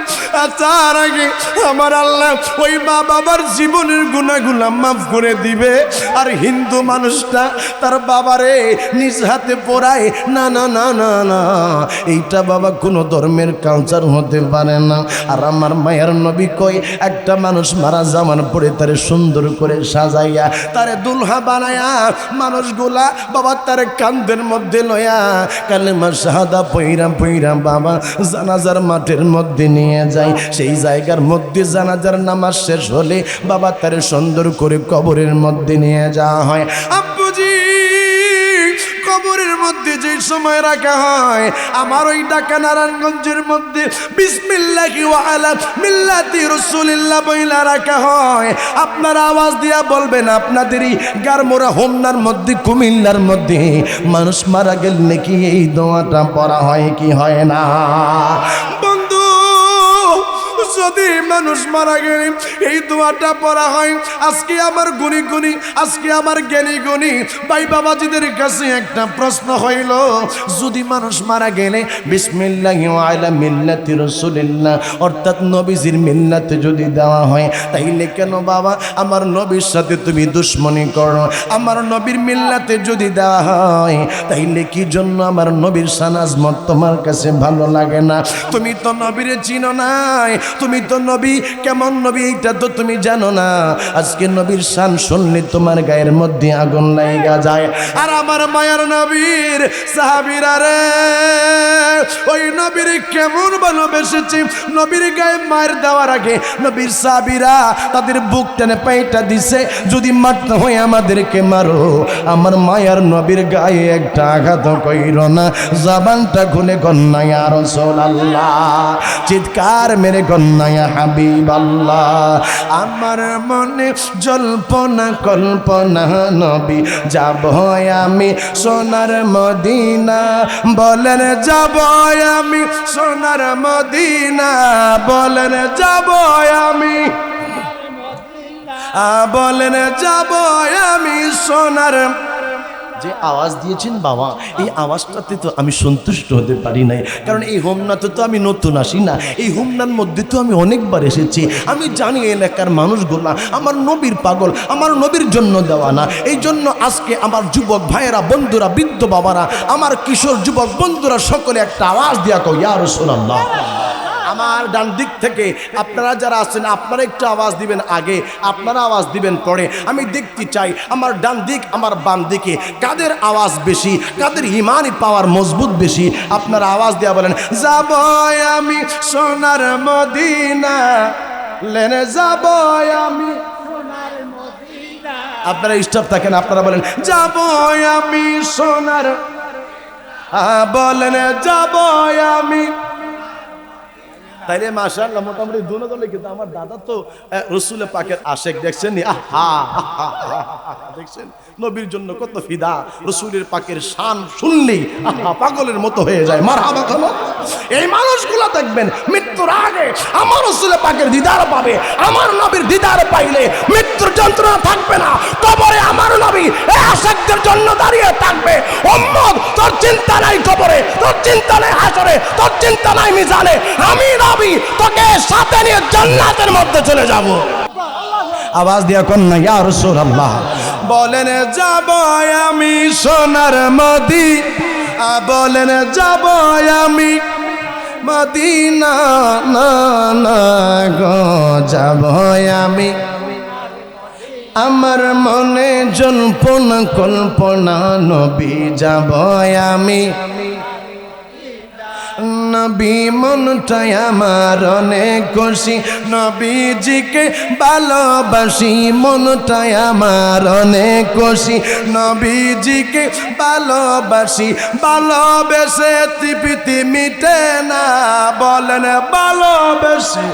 আসার আগে আমার আল্লাহ ওই মা বাবার জীবনের গুনাহগুলো মাফ করে দিবে। আর হিন্দু মানুষটা তার বাবারে নিজ হাতে পোড়ায়, না না না না না, এইটা বাবা কোনো ধর্মের কালচার হতে পারে না। আর আমার মায়ের নবী কই একটা মানুষ মারা যাওয়ার পরে তারে সুন্দর করে সাজাইয়া তারে দুলহা বানায়া মানুষগুলা বাবা তারে কান্দের মধ্যে লয়া কালেমা শাহাদা পইরা পইরা বাবা জানাজার মাঠের মধ্যে নিয়ে যায়। সেই জায়গার মধ্যে জানাজার নামাজ শেষ হলে বাবা তারে সুন্দর করে কবরের মধ্যে নিয়ে যাওয়া হয়। আব্বুজি কবরের মধ্যে যে সময় রাখা হয়, আমার ওই ঢাকা নারায়ণগঞ্জের মধ্যে বিসমিল্লাহি ওয়া আলা মিল্লাতি রাসূলিল্লাহ বইলা রাখা হয়। আপনারা আওয়াজ দিয়া বলবেন আপনাদেরই গারমোরা হোমনার মধ্যে কুমিল্লার মধ্যে মানুষ মারা গেল নাকি এই দোয়াটা পড়া হয় কি হয় না? বন্ধু যদি মানুষ মারা গেলে এই দোয়াটা পড়া হয়। আজকে আমার গুণী গুণী, আজকে আমার জ্ঞানী গুণী ভাই বাবাজিদের কাছে একটা প্রশ্ন হইল, যদি মানুষ মারা গেলে বিসমিল্লাহি ওয়া আলা মিল্লাতি রাসূলিল্লাহ অর্থাৎ নবীজির মিল্লাতে যদি দেওয়া হয়, তাইলে কেন বাবা আমার নবীর সাথে তুমি দুশ্মনী করো? আমার নবীর মিল্লাতে যদি দেওয়া হয়, তাইলে কি জন্য আমার নবীর সানাজমত তোমার কাছে ভালো লাগে না? তুমি তো নবীরে চিনো নাই, তুমি তো নবী কেমন নবী এইটা তো তুমি জানো না। আজকে নবীর শান শুনলে তোমার গায়ের মধ্যে আগুন লাগা যায়। আর আমার মায়ের নবীর সাহাবীরা রে ওই নবীর কেমন ভালোবেসেছে, নবীর গায়ে মায়ের দেওয়ার আগে নবীর সাহাবীরা তাদের বুক টেনে পাইটা দিছে, যদি মারতে হয় আমাদেরকে মারো, আমার মায়ের নবীর গায়ে একটা আঘাত কইরো না। জবানটা খুলে কন্যা ইয়া রাসূলুল্লাহ, চিৎকার মেরে কন্যা ইয়া হাবিবাল্লাহ। আমার মনে জল্পনা কল্পনা নবী যাব আমি সোনার মদিনা, বলেন যাব আমি সোনার মদিনা, বলেন যাব আমি, বলেন যাব আমি সোনার। যে আওয়াজ দিয়েছেন বাবা, এই আওয়াজটাতে তো আমি সন্তুষ্ট হতে পারি নাই। কারণ এই হোমনাতে তো আমি নতুন আসি না, এই হোমনার মধ্যে তো আমি অনেকবার এসেছি। আমি জানি এলাকার মানুষগুলা আমার নবীর পাগল, আমার নবীর জন্য দেওয়া না। এই জন্য আজকে আমার যুবক ভাইয়েরা, বন্ধুরা, বৃদ্ধ বাবারা, আমার কিশোর যুবক বন্ধুরা সকলে একটা আওয়াজ দিয়া কও ইয়া রাসূলুল্লাহ। আমার ডান দিক থেকে আপনারা যারা আছেন আপনারা একটু আওয়াজ দিবেন আগে, আপনারা আওয়াজ দিবেন পরে। আমি দেখতে চাই আমার ডান দিক আমার বাম দিকে কাদের আওয়াজ বেশি, কাদের ইমানি পাওয়ার মজবুত বেশি। আপনারা আওয়াজ দেওয়া বলেন, যাব আমি সোনার মদিনা, লেনে যাব আমি। আপনারা স্টপ থাকেন, আপনারা বলেন যাব আমি সোনার, বলেন যাব আমি। তাইলে মাশাআল্লাহ মোটামুটি দুনো দলে, কিন্তু আমার দাদা তো রসুল পাকের আশেক, দেখছেন নি? আহা দেখছেন নবীর জন্য কত ফিদা। রসুলের পাকের শান শুনলেই আহা পাগলের মতো হয়ে যায়। মারহাবা খানো। এই মানুষগুলা দেখবেন মৃত্যুর আগে আমার রসুলের পাকের দিদার পাবে। আমার নবীর দিদার পাইলে মৃত্যুর যন্ত্রণা থাকবে না। কবরে আমার নবী এই আশেকদের জন্য দাঁড়িয়ে থাকবে। উম্মত তোর চিন্তা নাই কবরে, তোর চিন্তা নাই হাসরে, তোর চিন্তা নাই মিজানে। আমি নবী তোকে সাথে নিয়ে জান্নাতের মধ্যে চলে যাব। আওয়াজ দিয়া কোন না ইয়া রাসূলুল্লাহ। বলেন যাব আমি সোনার মদিনা, বলেন যাব আমি মদিনা, না না গো যাব আমি। আমার মনে জল্পনা কল্পনা নবী যাব আমি। নবী মনটাই আমার অনেক খুশি, নবীজিকে ভালোবাসি। মনটাই আমার অনেক খুশি, নবীজিকে ভালোবাসি। ভালোবেসে তৃপ্তি মিটে না, বলেন ভালোবেসে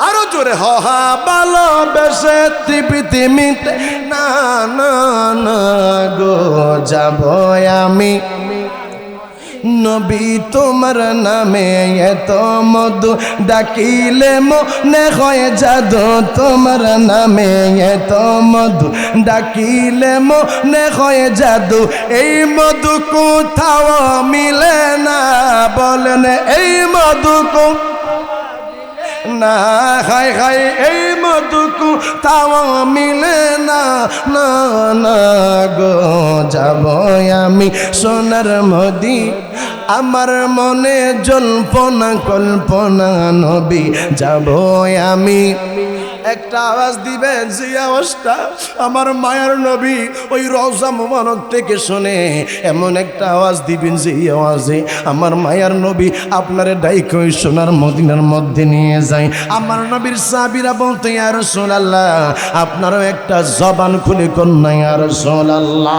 আরো জোরে, হা ভালোবেসে তৃপ্তি মিটে না, না না গো যাব আমি। নবী তোমার নামে এত মধু, ডাকিলে মনে হয় জাদু। তোমার নামে এত মধু, ডাকিলে মনে হয় জাদু। এই মধু কোথাও মিলে না, বলেন এই মধু না, হাই হাই এই মধু কোথাও মিলে না, না না গো যাব আমি সোনার মদিনা। আমার মনে জল্পনা কল্পনা নবী যাব আমি। একটা আওয়াজ দিবেন, যে আওয়াজটা আমার মায়ার নবী ওই রওজা মুবারক থেকে শুনে। এমন একটা আওয়াজ দিবেন যে আওয়াজে আমার মায়ার নবী আপনারে ডাইকে ওই সোনার মদিনার মধ্যে নিয়ে যায়। আমার নবীর সাহাবীরা বলতে ইয়া রাসূলুল্লাহ, আপনারও একটা জবান খুলে কোন না ইয়া রাসূলুল্লাহ।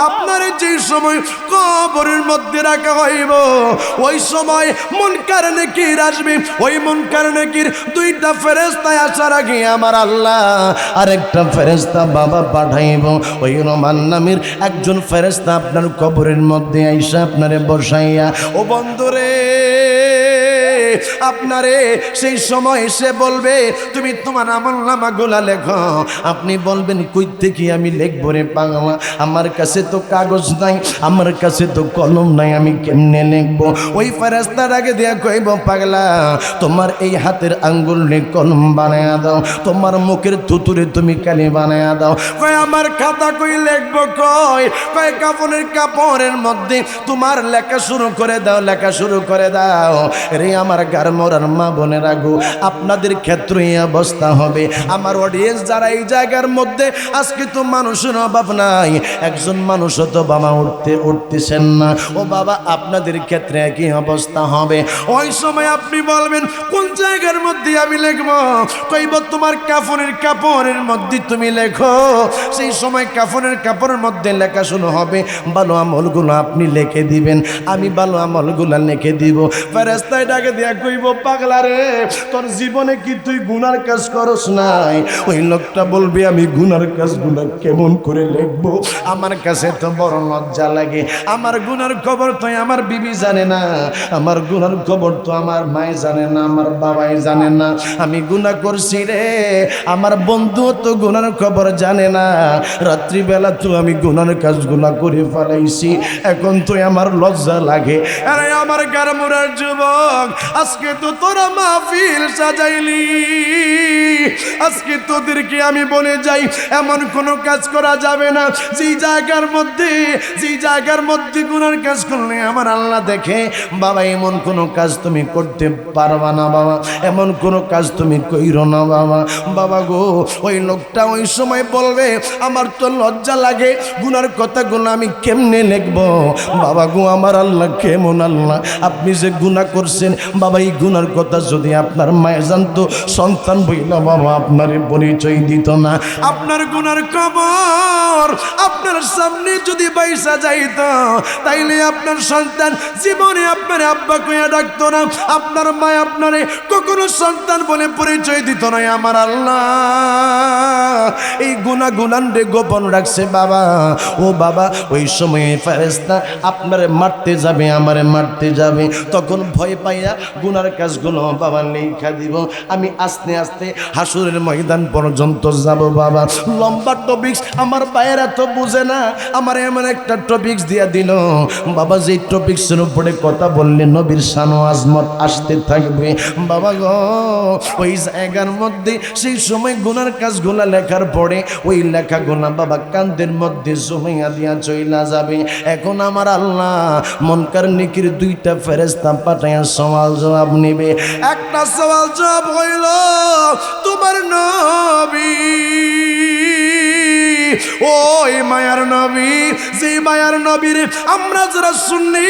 আপনার যে সময় কবরের মধ্যে রাখা হইব, ওই সময় মুনকার নাকির আসবে। ওই মুনকার নাকির দুইটা ফেরেশতা আসার আগে আমার আল্লাহ আরেকটা ফেরেশতা বাবা পাঠাইব। ওই রহমান নামের একজন ফেরেশতা আপনার কবরের মধ্যে আইসা আপনারে বসাইয়া, ও বন্ধুরে আপনারে সেই সময় সে বলবে তুমি তোমার আমলনামা গুলা লেখো। আপনি বলবেন কই থেকে আমি লিখবো রে পাগলা, আমার কাছে তো কাগজ নাই, আমার কাছে তো কলম নাই, আমি কেমনে লিখবো? ওই ফেরেশতার আগে দিয়া কইব, পাগলা তোমার এই হাতের আঙ্গুল রে কলম বানায়া দাও, তোমার মুখের থুতুরে তুমি কালি বানায়া দাও। কই আমার খাতা কই লিখবো? কই কাপড়ের কাপড়ের মধ্যে তোমার লেখা শুরু করে দাও, লেখা শুরু করে দাও। রে আমার গার মরার মা বোনেরা গো, আপনাদের ক্ষেত্রে এই অবস্থা হবে। আমার অডিয়েন্স যারা এই জায়গার মধ্যে, আজকে তো মানুষের অভাব নাই, একজন মানুষও তো বাবা উঠতেছেন না। ও বাবা আপনাদের ক্ষেত্রে একই অবস্থা হবে। ওই সময় আপনি বলবেন কোন জায়গার মধ্যে আমি লিখবো? কইব তোমার কাফনের কাপড়ের মধ্যে তুমি লেখো। সেই সময় কাফনের কাপড়ের মধ্যে লেখা শুরু হবে, ভালো আমলগুলো আপনি লিখে দিবেন, আমি ভালো আমলগুলো লিখে দিব। ফেরেশতা ডাকে দিয়া কইব, পাগলা রে তোর জীবনে কি তুই গুনার কাজ করস নাই? ওই লোকটা বলবে আমি গুনার কাজগুলো কেমন করে লিখবো? আমার কাছে তো বড় লজ্জা লাগে। আমার গুনার খবর তো আমার বিবি জানে না, আমার গুনার খবর তো আমার মাই জানে না, আমার বাবাই জানে না আমি গুনাহ করছি রে। আমার বন্ধু তো গুনার খবর জানে না, রাত্রিবেলা তো আমি গুনার কাজগুলা করে ফেলাইছি, এখন তো আমার লজ্জা লাগে। আরে আমার গারমুরার যুবক, আজকে আজকে তো তোরা মাহফিল সাজাইলি, আজকে তোদেরকে আমি বলে যাই এমন কোনো কাজ করা যাবে না যেই জায়গার মধ্যে গুনার কাজ করলে আমার আল্লাহ দেখে। বাবা এমন কোনো কাজ তুমি করতে পারবা না বাবা, এমন কোনো কাজ তুমি কইরো না বাবা। বাবা গো, ওই লোকটা ওই সময় বলবে আমার তো লজ্জা লাগে, গুনার কথাগুলো আমি কেমনে লিখবো। বাবা গো, আমার আল্লাহ কেমন আল্লাহ, আপনি যে গুনাহ করছেন বাবা, এই গুনার কথা যদি আপনার মায়ে জানতো, সন্তান বইলা বাবা আপনারে পরিচয় দিত না। আপনার গুনার খবর আপনার সামনে যদি বাইসা যাইত, তাইলে আপনার সন্তান জীবনে আপনার আব্বা কইয়া ডাকতো না, আপনার মা আপনারে কখনো সন্তান বলে পরিচয় দিত না। আমার আল্লাহ এই গুনাহগুলান রে গোপন রাখছে বাবা। ও বাবা, ওই সময়ে ফেরেশতা আপনারে মারতে যাবে, আমারে মারতে যাবে, তখন ভয় পাইয়া গুনার কাজগুলো বাবা লেখা দিব। আমি আস্তে আস্তে হাসুরের ময়দান পর্যন্ত যাব বাবা। লম্বা টপিক্স আমার বাইরা তো বুঝে না, আমার এমন একটা টপিক্স দিয়া দিল বাবা, যে টপিক্সের উপরে কথা বললে নবীর শান ও আজমত আসতে থাকবে বাবা গো। ওই জায়গার মধ্যে সেই সময় গুনার কাজগুলা লেখার পরে ওই লেখাগুলা বাবা কান্দের মধ্যে জমাইয়া দিয়া চইলা যাবে। এখন আমার আল্লাহ মুনকার নেকির দুইটা ফেরেশতা পাঠাইয়া সওয়াল জবাব নেবে। একটা সওয়াল জবাব হইল তোমার নবী, ওই মায়ার নবী, যে মায়ার নবীর আমরা যারা শুননি,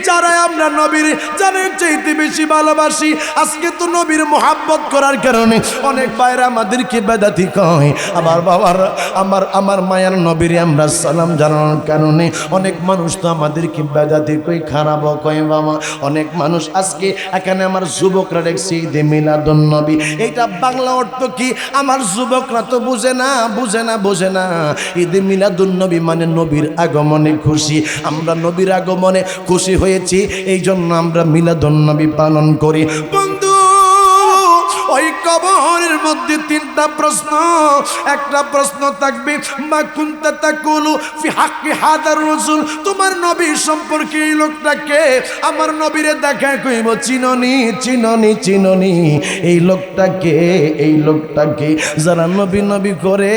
যারা আমরা নবীর জানের চাইতে বেশি ভালোবাসি, আজকে তো নবীর মোহাব্বত করার কারণে অনেক ভাইরা আমাদেরকে বেদাতি কয়। আবার বাবার আমার মায়ার নবীরে আমরা সালাম জানানোর কারণে অনেক মানুষ তো আমাদেরকে বেদাতি কই, খারাপ কয় বাবা। অনেক মানুষ আজকে এখানে আমার যুবকরা দেখছি ঈদে মিলাদুন নবী, এইটা বাংলা অর্থ কি আমার যুবকরা তো বুঝে না। ঈদে মিলাদুন নবী মানে নবীর আগমনে খুশি। আমরা নবীর আগমনে খুশি হয়েছি, এই জন্য আমরা মিলাদুন নবী পালন করি। বন্ধু, ওই কবরের মধ্যে তিনটা প্রশ্ন। একটা প্রশ্ন থাকবে মা কুনতা তাকুলু ফি হাক্কি হাদার রাসূল, তোমার নবী সম্পর্কে এই লোকটাকে আমার নবীরে দেখায় কইব চিননি এই লোকটাকে যারা নবী করে,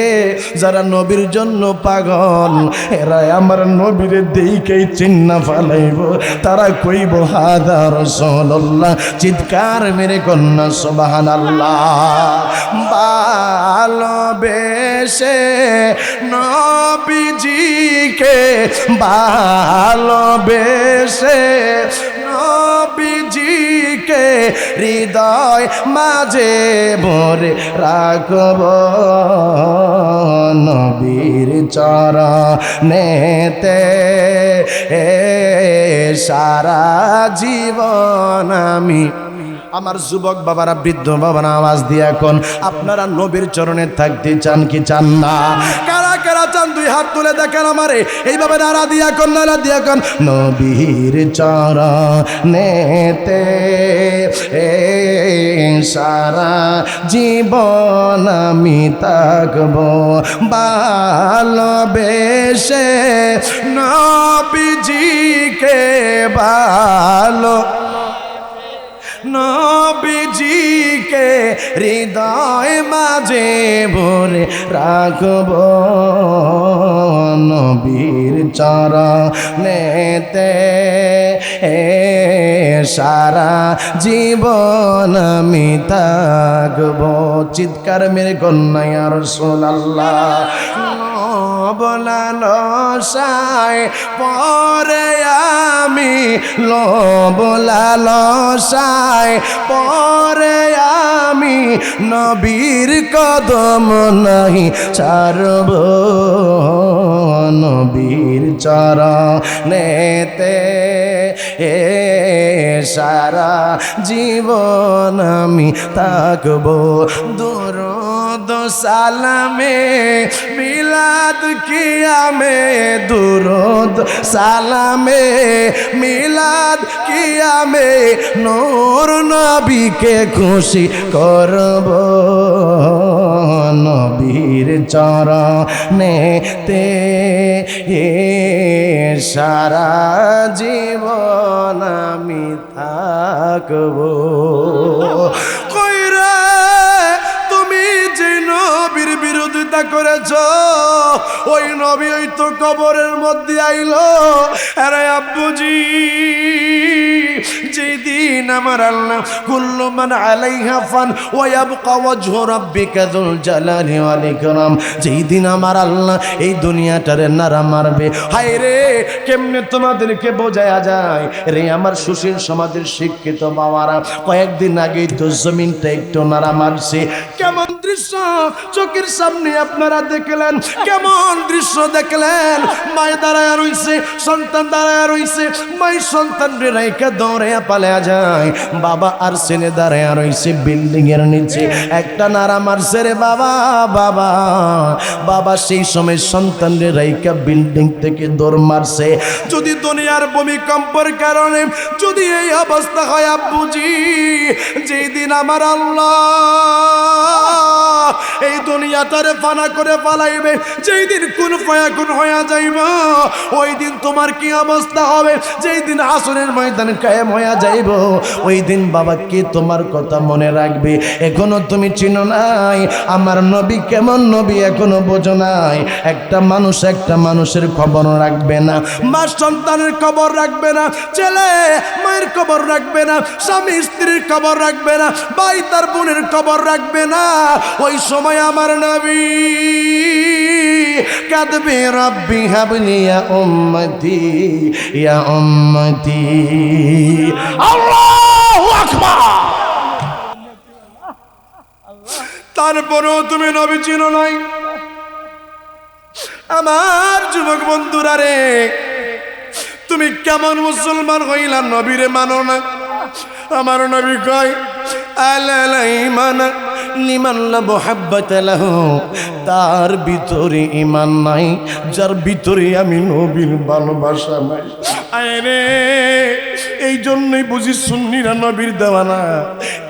যারা নবীর জন্য পাগল, এরা আমার নবীরে দেইকেই চিন্না ফালাইব, তারা কইব হাদা রাসূলুল্লাহ। চিৎকার মেরে কন্যা সুবহানাল্লাহ। ভালোবেসে নবীজিকে, ভালোবেসে নবীজিকে হৃদয় মাঝে ভরে রাখব, নবীর চরণেতে সারা জীবন আমি। আমার যুবক বাবারা, বৃদ্ধ বাবারা, আওয়াজ দিয়ে এখন আপনারা নবীর চরণে থাকতে চান কি চান না? কারা কারা চান দুই হাত তুলে দেখেন আমারে, এইভাবে নারা দিয়া কোন নবীর চরণেতে সারা জীবন আমি থাকব, ভালোবেসে নবীজিকে নবীজিকে হৃদয় মাঝে ভরে রাখব, নবীর চরণেতে সারা জীবন আমি থাকব। চিৎকার মেরে কন্যা ইয়া রাসূলুল্লাহ। বলালো সায় পরে আমি, বলালো সায় পরে আমি, নবীর কদম নাহি ছাড়ব, নবীর চরণেতে সারা জীবন আমি থাকব। দুরূদ সালামে মিলাদ কিয়ামে, দুরূদ সালামে মিলাদ কিয়ামে, নূর নবীকে খুশি করব, নবীর চরণেতে সারা জীবন আমি থাকব। কইরা তুমি যে নবীর বিরোধিতা করেছ ওই নবী ওই তো কবরের মধ্যে আইলো। আরে আব্বুজি যেদিন আমার আল্লাহ কুল্লু মান আলাইহা ফান ওয়া ইয়াবকা ওয়াজহু রাব্বিকা যুল জালালি ওয়াল ইকরাম, যেদিন আমার আল্লাহ এই দুনিয়াটারে নাড়া মারবে। হায় রে কেমনে তোমাদেরকে বোঝায়া যায় রে আমার সুশীল সমাজের শিক্ষিত বাবারা, কয়েকদিন আগে তো জমিনটা একটু নাড়া মারছে। কেমন দৃশ্য চোখের সামনে আপনারা দেখলেন, কেমন দৃশ্য দেখলেন? মায় দাঁড়ায় রইছে, সন্তান দাঁড়ায় রইছে, মাই সন্তানরে রাইখা দৌড়ে পালিয়া যায়। বাবা আর ছেলে দাঁড়ায় রইছে বিল্ডিং এর নিচে, একটা নাড়া মারছে রে বাবা। বাবা বাবা সেই সময় সন্তানরে রাইখা বিল্ডিং থেকে দৌড় মারছে। যদি দুনিয়ার ভূমিকম্পের কারণে যদি এই অবস্থা হয় আব্বুজি, যেই দিন আমার আল্লাহ এই দুনিয়াটারে ফানা করে পালাইবে, যেই দিন কোন ফায়াকুন হইয়া যাইব, ওই দিন তোমার কি অবস্থা হবে? যেই দিন আসরের ময়দান কায়েম হইয়া যাইব, ওই দিন বাবা কে তোমার কথা মনে রাখবে? এখনো তুমি চিনো নাই আমার নবী কেমন নবী, এখনো বোঝো নাই। একটা মানুষের খবর রাখবে না, মা সন্তানের খবর রাখবে না, ছেলে মায়ের খবর রাখবে না, স্বামী স্ত্রীর খবর রাখবে না, ভাই তার বোনের খবর রাখবে না। ওই সময় আমার নবী কাঁদবে, রব্বি হাবলি ইয়া উম্মতি ইয়া উম্মতি। আল্লাহু আকবার। তারপরেও তুমি নবী চিনো নাই। আমার যুবক বন্ধুরা রে, তুমি কেমন মুসলমান হইলা নবীরে মানো না? আমার নবী কয় আলা ঈমান লিমান লা মুহাব্বাতা লাহু, তার ভিতরে ঈমান নাই যার ভিতরে আমি নবীর ভালোবাসা নাই। আরে এই জন্যই বুঝি সুন্নিরা নবীর দেওয়ানা,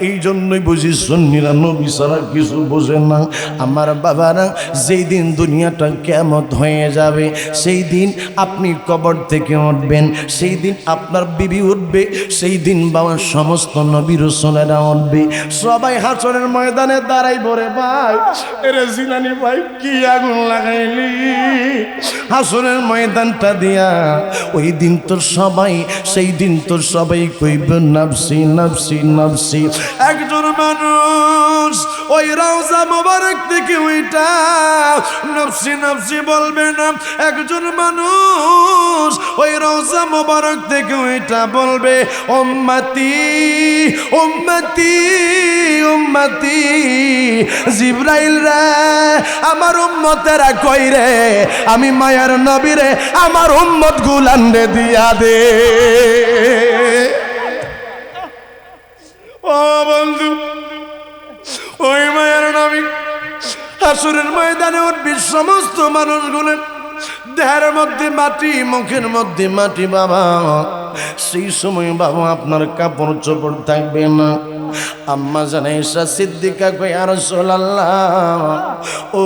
এই জন্যই বুঝি সুন্নিরা নবী ছাড়া কিছু বোঝে না। আমার বাবারা, যেই দিন দুনিয়াটা কিয়ামত হয়ে যাবে, সেই দিন আপনি কবর থেকে উঠবেন, সেই দিন আপনার বিবি উঠবে, সেই দিন বাবা সমস্ত নবী রাসূলেরা উঠবে, সবাই হাসরের ময়দানে দাঁড়াই বলে ভাই এরে জিনানি ভাই কি আগুন লাগাইলি হাসরের ময়দানটা দিয়া। ওই দিন তোর সবাই, সেই দিন তোর সবাই কইবে নাফসি নাফসি নাফসি। একজন মানুষ ওই রওজা মোবারক থেকে ওইটা নাফসি নাফসি বলবে না, একজন মানুষ ওই রওজা মোবারক থেকে ওইটা বলবে উম্মতি উম্মতি উম্মতি। জিবরাইল রে আমার উম্মতেরা কই রে, আমি মায়ার নবী রে আমার উম্মত গুলান রে দিয়া দে। ও বন্ধু, ওই মায়ার নবী হাসরের ময়দানে উঠবি, সমস্ত মানুষগুলো দেহের মধ্যে মাটি, মুখের মধ্যে মাটি বাবা। সেই সময় বাবা আপনার কাপড় চোপড় থাকবে না। আম্মা জান আয়েশা সিদ্দিকা কই ইয়া রাসূলুল্লাহ, ও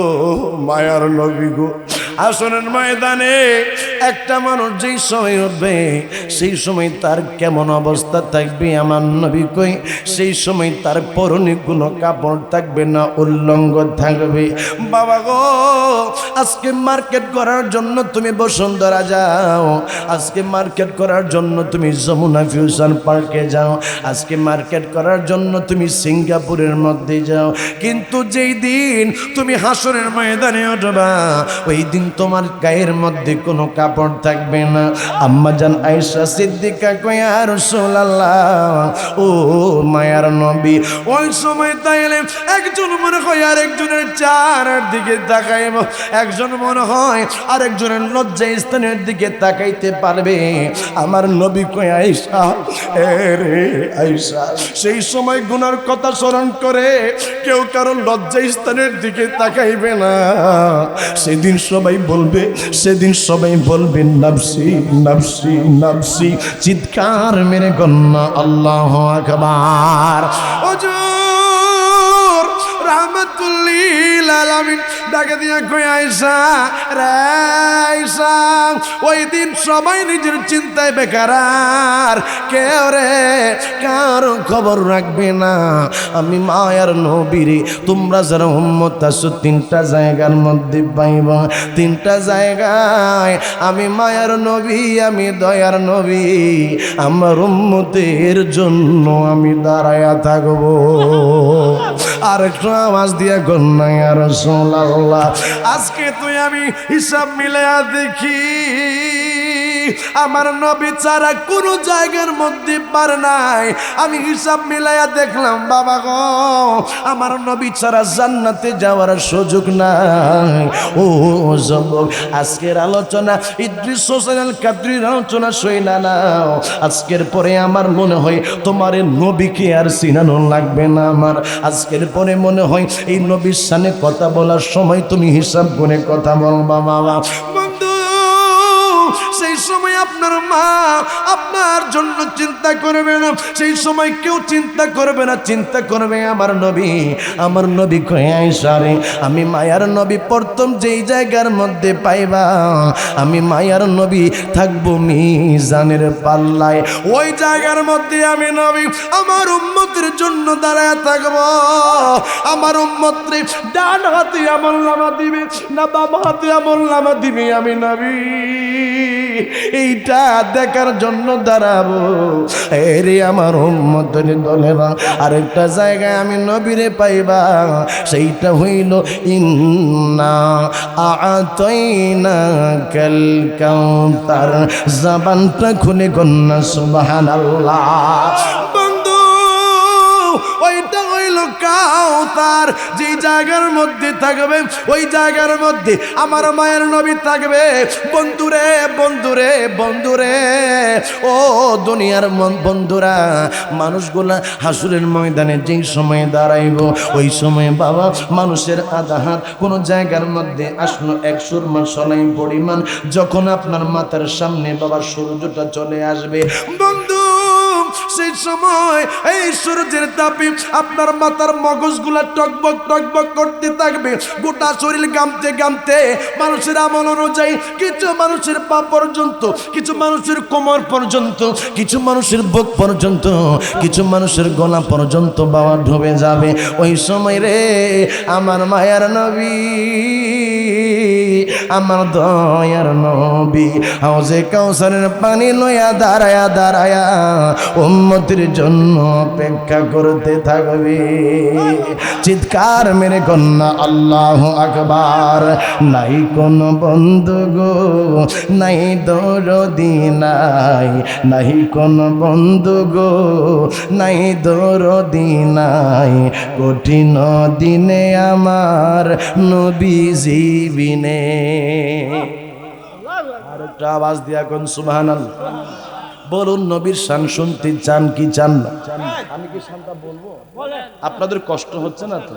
মায়ার নবী গো, হাসরের ময়দানে একটা মানুষ যেই সময় উঠবে সেই সময় তার কেমন অবস্থা থাকবে? আমার নবী কই সেই সময় তার পরনে কোনো কাপড় থাকবে না, উল্লঙ্গ থাকবে। বাবা গো, আজকে মার্কেট করার জন্য তুমি বসুন্ধরা যাও, আজকে মার্কেট করার জন্য তুমি যমুনা ফিউশন পার্কে যাও, আজকে মার্কেট করার জন্য তুমি সিঙ্গাপুরের মধ্যে যাও, কিন্তু যেই দিন তুমি হাসরের ময়দানে উঠবা ওই দিন তোমার গায়ের মধ্যে কোনো কাপড় থাকবে না। আম্মা জান আয়েশা সিদ্দিকা কয় ইয়া রাসূলুল্লাহ, ও মায়ার নবী, ওই সময় তাইলে একজন মনে হয় আর একজনের চেহারার দিকে তাকাইব, একজন মনে হয় আর একজনের লজ্জা স্থানের দিকে তাকাইতে পারবে। আমার নবী কয় আয়েশা, রে আয়েশা, সেই সময় গুনার কথা স্মরণ করে কেউ কারণ লজ্জা স্থানের দিকে তাকাইবে না। সেদিন সবাই বলবে, সেদিন সবাই বলবে নাফসি নাফসি নাফসি, চিৎকার মেরে কন্যা আল্লাহু আকবার। হুজুর
রাহমাতুল লিল আলামিন ডাকে দিয়া কই আয়েশা রে আয়েশা ওই দিন সবাই নিজের চিন্তায় বেকার আর কেউ রে কারো খবর রাখবে না আমি মায়ার নবীরে তোমরা যারা উম্মত আছো তিনটা জায়গার মধ্যে পাইবা তিনটা জায়গায় আমি মায়ার নবী আমি দয়ার নবী আমার উম্মতের জন্য আমি দাঁড়ায়া থাকবো আর একটু আওয়াজ দিয়া কন্যা ইয়া রাসূলুল্লাহ আজকে তুই আমি হিসাব মিলায়া দেখি আমার নবী ছাড়া কোনো জায়গার মধ্যে পার নাই আমি হিসাব মিলাইয়া দেখলাম বাবা গো আমার নবী ছাড়া জান্নাতে যাওয়ার সুযোগ নাই ও যুবক আজকের আলোচনা ইদ্রিস হোসেন আল কাদরির আলোচনা শুইনা নাও আজকের পরে আমার মনে হয় তোমার নবীকে আর চিনানো লাগবে না আমার আজকের পরে মনে হয় এই নবীর সামনে কথা বলার সময় তুমি হিসাব করে কথা বলবা বাবা সেই সময় আপনার মা আপনার জন্য চিন্তা করবে না সেই সময় কেউ চিন্তা করবে না চিন্তা করবে আমার নবী কয়ে আয়েশা রে আমি মায়ার নবী প্রথম যেই জায়গার মধ্যে পাইবা আমি মায়ার নবী থাকবো মিজানের পাল্লায় ওই জায়গার মধ্যে আমি নবী আমার উম্মতের জন্য দাঁড়ায় থাকবো আমার উম্মতরে ডান হাতে আমলনামা দিবে না বাম হাতে আমলনামা দিবে আমি নবী এইটা দেখার জন্য দাঁড়াবো এরে আমার উম্মতের দলেরা আরেকটা জায়গায় আমি নবীরে পাইবা সেইটা হইল ইন্না আ'তাইনাকাল কাউসার জবানটা খুলে কন্যা সুবহানাল্লাহ বন্ধু ওইটা হইল কাউসার যে জায়গার মধ্যে থাকবে ওই জায়গার মধ্যে আমার মায়ের নবী থাকবে বন্ধুরে বন্ধুরে বন্ধুরে ও দুনিয়ার বন্ধুরা মানুষগুলা হাসুরের ময়দানে যেই সময় দাঁড়াইব ওই সময় বাবা মানুষের আধা হাত কোনো জায়গার মধ্যে আসলো এক সুরমা সলাই পরিমাণ যখন আপনার মাথার সামনে বাবা সূর্যটা চলে আসবে বন্ধু সেই সময় এই সূর্যের তাপে আপনার মাথার মগজগুলা টকবক টকবক করতে থাকবে গোটা শরীর গামতে গামতে মানুষের আমল অনুযায়ী কিছু মানুষের পা পর্যন্ত কিছু মানুষের কোমর পর্যন্ত কিছু মানুষের বুক পর্যন্ত কিছু মানুষের গলা পর্যন্ত বাবা ডুবে যাবে ওই সময় রে আমার মায়ার নবী আমার দয়ার নবী হাউজে কাউসারের পানি লইয়া দাঁড়ায়া দাঁড়ায়া উম্মতের জন্য অপেক্ষা করতে থাকবে চিৎকার মেরে কন্যা আল্লাহু আকবার নাই কোন বন্ধু গো নাই দরদি নাই কোন বন্ধু গো নাই দরদি নাই কঠিন দিনে আমার নবীজি বিনে আরেকটা আওয়াজ দিয়া কোন সুবহানাল্লাহ বলুন নবীর শান শুনতে চান কি চান না আমি কি শানটা বলবো আপনাদের কষ্ট হচ্ছে না তো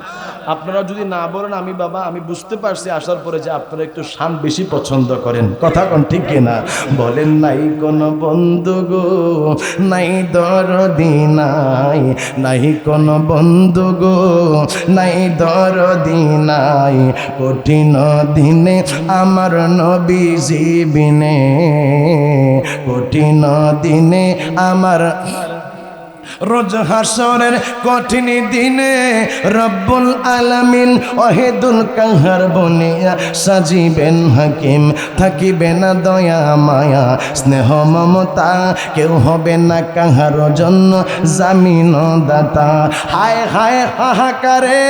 আপনারা যদি না বলেন আমি বাবা আমি বুঝতে পারছি আসার পরে যে আপনারা একটু শান বেশি পছন্দ করেন কথা কোন ঠিক কিনা বলেন নাই কোন বন্ধু গো নাই দরদি নাই কোন বন্ধু গো নাই দরদি নাই কঠিন দিনে আমার নবীজি বিনে কঠিন দিনে আমার রোজ হাসরের কঠিন দিনে রব্বুল আলামিন ওয়াহিদুল কাহার বনিয়া সাজিবেন হাকিম থাকিবে না দয়া মায়া স্নেহ মমতা কেউ হবে না কাহার জন্য জামিন দাতা হায় হায় হাহাকারে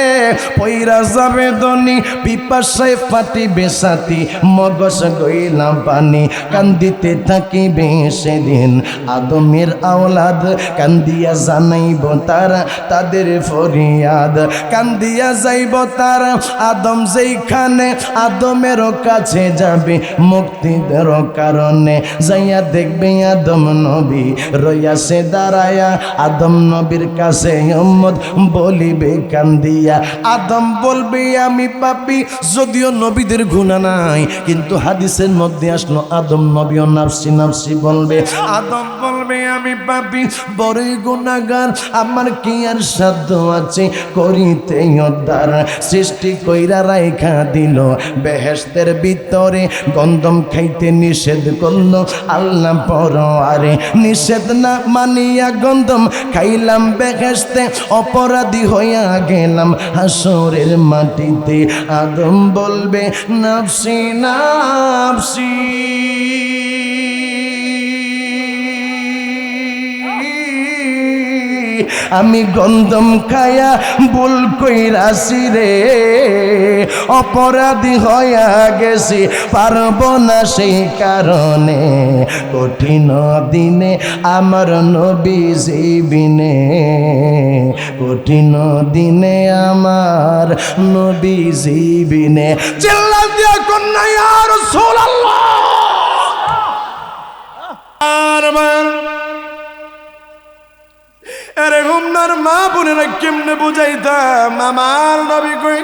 পইরা যাবে দনি পিপাসায় ফাটিবে সাথী মগজ গইলা পানি কান্দিতে থাকিবে সেদিন আদমের আওলাদ কান্দিয়া জানাইব তারা তাদের ফরিয়াদ কান্দিয়া যাইব তারা আদম যেইখানে আদমের কাছে যাবে মুক্তিদের কারণে যাইয়া দেখবে আদম নবী রইয়াছে দাঁড়ায়া আদম নবীর কাছে উম্মত বলিবে কান্দিয়া আদম বলবে আমি পাপী যদিও নবীদের গুনাহ নাই কিন্তু হাদিসের মধ্যে আসলো আদম নবীও নাফসি নাফসি বলবে আদম বলবে আমি পাপী বড়ই
গুনাহগার, আমার কি আর সাধ্য আছে করিতে উদ্ধার। সৃষ্টি কইরা রাইখা দিল বেহেশতের ভিতরে, গন্ধম খাইতে নিষেধ করলো আল্লাহ পরোয়ারে। নিষেধ না মানিয়া গন্ধম খাইলাম বেহেশতে, অপরাধী হইয়া গেলাম হাসরের মাটিতে। আদম বলবে নাফসি নাফসি, আমি গন্ধম খায়া ভুল কইরাছি রে, অপরাধী হইয়া গেছি পারব না সেই কারণে। কঠিন দিনে আমার নবীজি বিনে, কঠিন দিনে আমার নবীজি বিনে। চিল্লা দিয়া কন্যা ইয়া রাসূলুল্লাহ। আরে ঘুমনার মা বোনেরা কেমনে বুঝাইতাম আমার নবী কই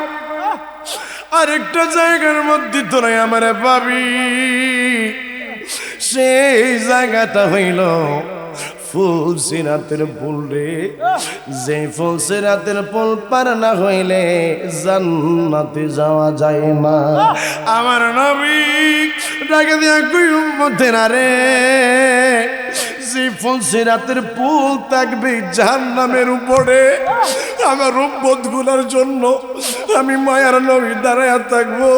আরেকটা জায়গার মধ্যে তোরাই আমার পাবি। সেই জায়গাটা হইল ফুলসিরাতের পুল রে, যে ফুলসিরাতের পুল পার না হইলে জান্নাতে যাওয়া যায় না। আমার নবী ডাকে দিয়া কই উম্মতেরা রে, যে ফুলসিরাতের পুল থাকবে জাহান্নামের উপরে, আমার উম্মত গুলার জন্য আমি মায়ার নবী দাঁড়ায়া থাকবো।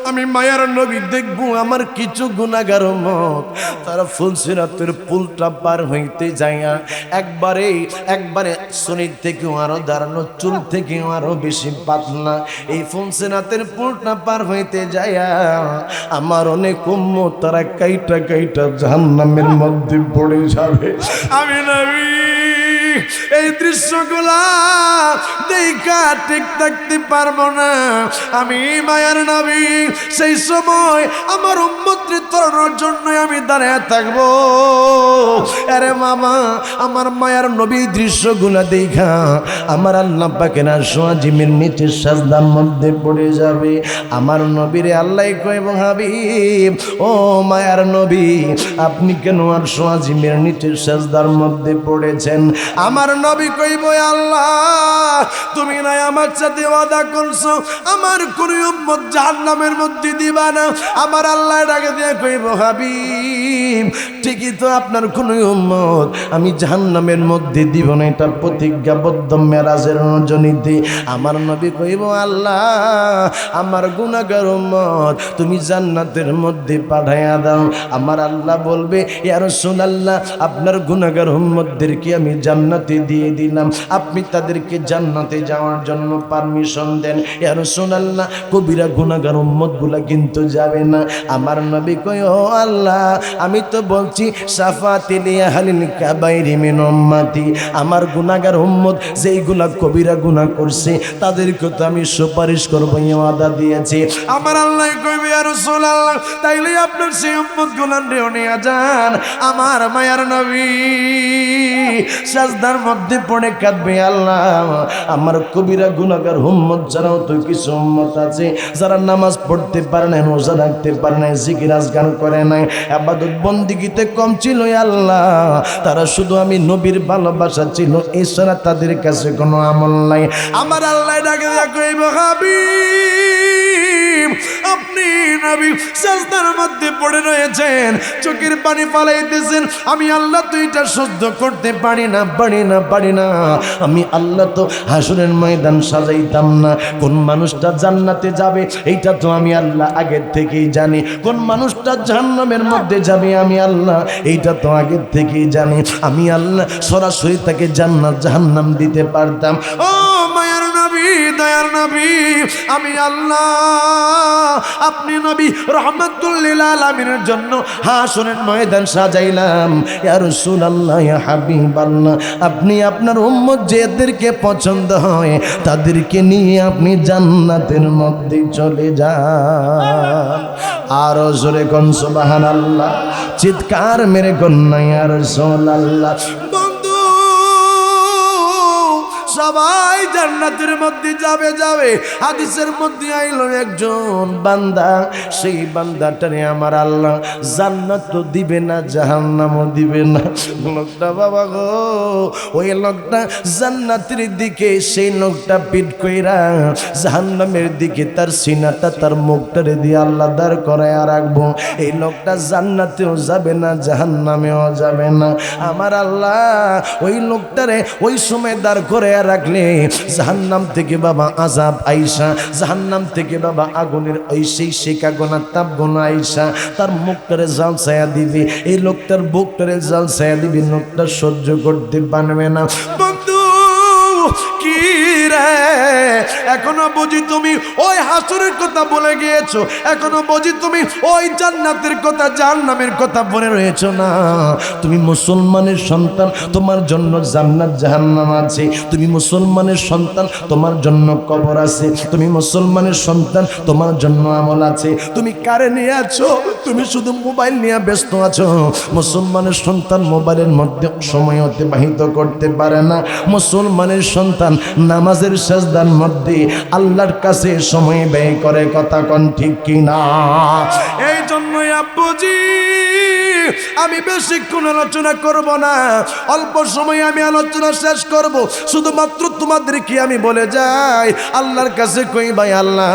আমি মায়ার নবী দেখবো আমার কিছু গুনাহগার উম্মত তারা ফুলসিরাতের পুলটা পার হইতে যাইয়া একবারে শরীর থেকেও আরো দাঁড়ানো, চুল থেকেও আরো বেশি পাতলা, এই ফুলসিরাতের পুলটা পার হইতে যাইয়া আমার অনেক উম্মত তারা কাইটা কাইটা জাহান্নামের মধ্যে পড়ে যাবে। আমি নবী এই দৃশ্যগুলা দেখা ঠিক থাকতে পারবো না। আমি মায়ার নবী সেই সময় আমার উম্মতকে তরানোর জন্য আমি দাঁড়ায় থাকবো। আরে মামা, আমার মায়ার নবী দৃশ্যগুলা দেখা আমার আল্লাহ পাকের আরশ-ই-আজিমের নিচে সাজদার মধ্যে পড়ে যাবে। আমার নবীরে আল্লাহ কইব হাবিব, ও মায়ার নবী আপনি কেন আরশ-ই-আজিমের নিচে সাজদার মধ্যে পড়েছেন? আমার নবী কইব আল্লাহ তুমি নাই আমার সাথে ওয়াদা করছো আমার কোন উম্মত জাহান্নামের মধ্যে দিবা না। আমার আল্লাহ ডাকে দিয়ে কইব হাবিব ঠিকই তো, আপনার কোন উম্মত আমি জাহান্নামের মধ্যে দিব না, এটা প্রতিজ্ঞাবদ্ধ মেরাজের রজনীতে। আমার নবী কইব আল্লাহ আমার গুনাহগার উম্মত তুমি জান্নাতের মধ্যে পাঠাইয়া দাও। আমার আল্লাহ বলবে ইয়া রাসূলুল্লাহ আপনার গুনাহগার উম্মতদেরকে আমি জান্নাতে দিয়ে দিলাম, আপনি তাদেরকে জান্নাতে যাওয়ার জন্য পারমিশন দেন। ইয়া রাসূলুল্লাহ কবিরা গুনাহগার উম্মতগুলা কিন্তু যাবে না। আমার নবী কয় ও আল্লাহ আমি তো বলছি শাফাআতিল আহলিল কাবাইরি মিন উম্মতি, আমার গুনাহগার উম্মত যেইগুলা কবিরা গুনাহ করছে তাদেরকে তো আমি সুপারিশ করব এই ওয়াদা দিয়েছি। আমার আল্লাহ কইবে ইয়া রাসূলুল্লাহ তাইলে আপনার সেই উম্মতগুলা নিয়ে যান। আমার মায়ার নবী সাজদার মধ্যে পড়ে কাঁদবে আল্লাহ আমার কবিরা গুনাহগার উম্মত যারাও তো কিছু উম্মত আছে যারা নামাজ পড়তে পারে না, রোজা রাখতে পারে না, জিকির আজকার করে নাই, ইবাদত বন্দেগীতে কম ছিল আল্লাহ, তারা শুধু আমি নবীর ভালোবাসা ছিল এছাড়া তাদের কাছে কোনো আমল নাই। আমার আল্লাহ ডাকে কইব হাবিব আপনি নবী সাজদার মধ্যে পড়ে রয়েছেন, চোখের পানি ফালাইতেছেন, আমি আল্লাহ তো এটা সহ্য করতে পারি না। আমি আল্লাহ তো হাসরের ময়দান সাজাইতাম না। কোন মানুষটা জান্নাতে যাবে এইটা তো আমি আল্লাহ আগের থেকেই জানি, কোন মানুষটা জাহান্নামের মধ্যে যাবে আমি আল্লাহ এইটা তো আগের থেকেই জানি। আমি আল্লাহ সরাসরি তাকে জান্নাত জাহান্নাম দিতে পারতাম। ও মায়ার নবী দয়ার নবী আমি আল্লাহ আপনি নবী রহমাতুল লিল আলামিনের জন্য হাসরের ময়দান সাজাইলাম। ইয়া রাসূলুল্লাহ ইয়া হাবিবাল্লাহ আপনি আপনার উম্মত যাদেরকে পছন্দ হয় তাদেরকে নিয়ে আপনি জান্নাতের মধ্যে চলে যান। আরো জোরে কোন সুবহানাল্লাহ, চিৎকার মেরে কোন ইয়া রাসূলুল্লাহ। বন্ধু সবাই জান্নাতের মধ্যে যাবে যাবে। হাদিসের মধ্যে আইলো একজন বান্দা, সেই বান্দাটারে আমার আল্লাহ জান্নাত তো দিবে না, জাহান্নামও দিবে না। লোকটা বাবা গো, ওই লোকটা জান্নাতের দিকে, সেই লোকটা পিঠ কইরা জাহান্নামের দিকে তার সিনাটা তার মুখটারে দিয়ে আল্লাহ দাঁড় করায় রাখবো। এই লোকটা জান্নাতেও যাবে না, জাহান্নামেও যাবে না। আমার আল্লাহ ওই লোকটারে ওই সময় দাঁড় করে রাখলে জাহান্নাম থেকে বাবা আযাব আইসা, জাহান্নাম থেকে বাবা আগুনের ওই সেই শেখা গোনা তাপ গোনা আইসা তার মুখটারে জ্বালসায়া দিবে, এই লোকটার বুকটারে জ্বালসায়া দিবে, লোকটা সহ্য করতে পারবে না। বন্ধু কি রে, এখনো বুঝি তুমি ওই হাসরের কথা বলে গিয়েছো, এখনো বুঝি তুমি ওই জান্নাতের কথা জাহান্নামের কথা বলে রয়েছো না। তুমি মুসলমানের সন্তান, তোমার জন্য জান্নাত জাহান্নাম আছে। তুমি মুসলমানের সন্তান, তোমার জন্য কবর আছে। তুমি মুসলমানের সন্তান, তোমার জন্য আমল আছে। তুমি কারে নিয়ে আছো? তুমি শুধু মোবাইল নিয়ে ব্যস্ত আছো। মুসলমানের সন্তান মোবাইলের মধ্যে সময় অতিবাহিত করতে পারে না। মুসলমানের সন্তান নামাজের সাজদার মধ্যে আল্লাহর কাছে সময় ব্যয় করে। কথা কোন ঠিক কিনা? এই জন্যই আব্বুজি আমি বেশিক্ষণ আলোচনা করব না, অল্প সময় আমি আলোচনা শেষ করব। শুধুমাত্র তোমাদেরকে আমি বলে যাই, আল্লাহর কাছে কই ভাই আল্লাহ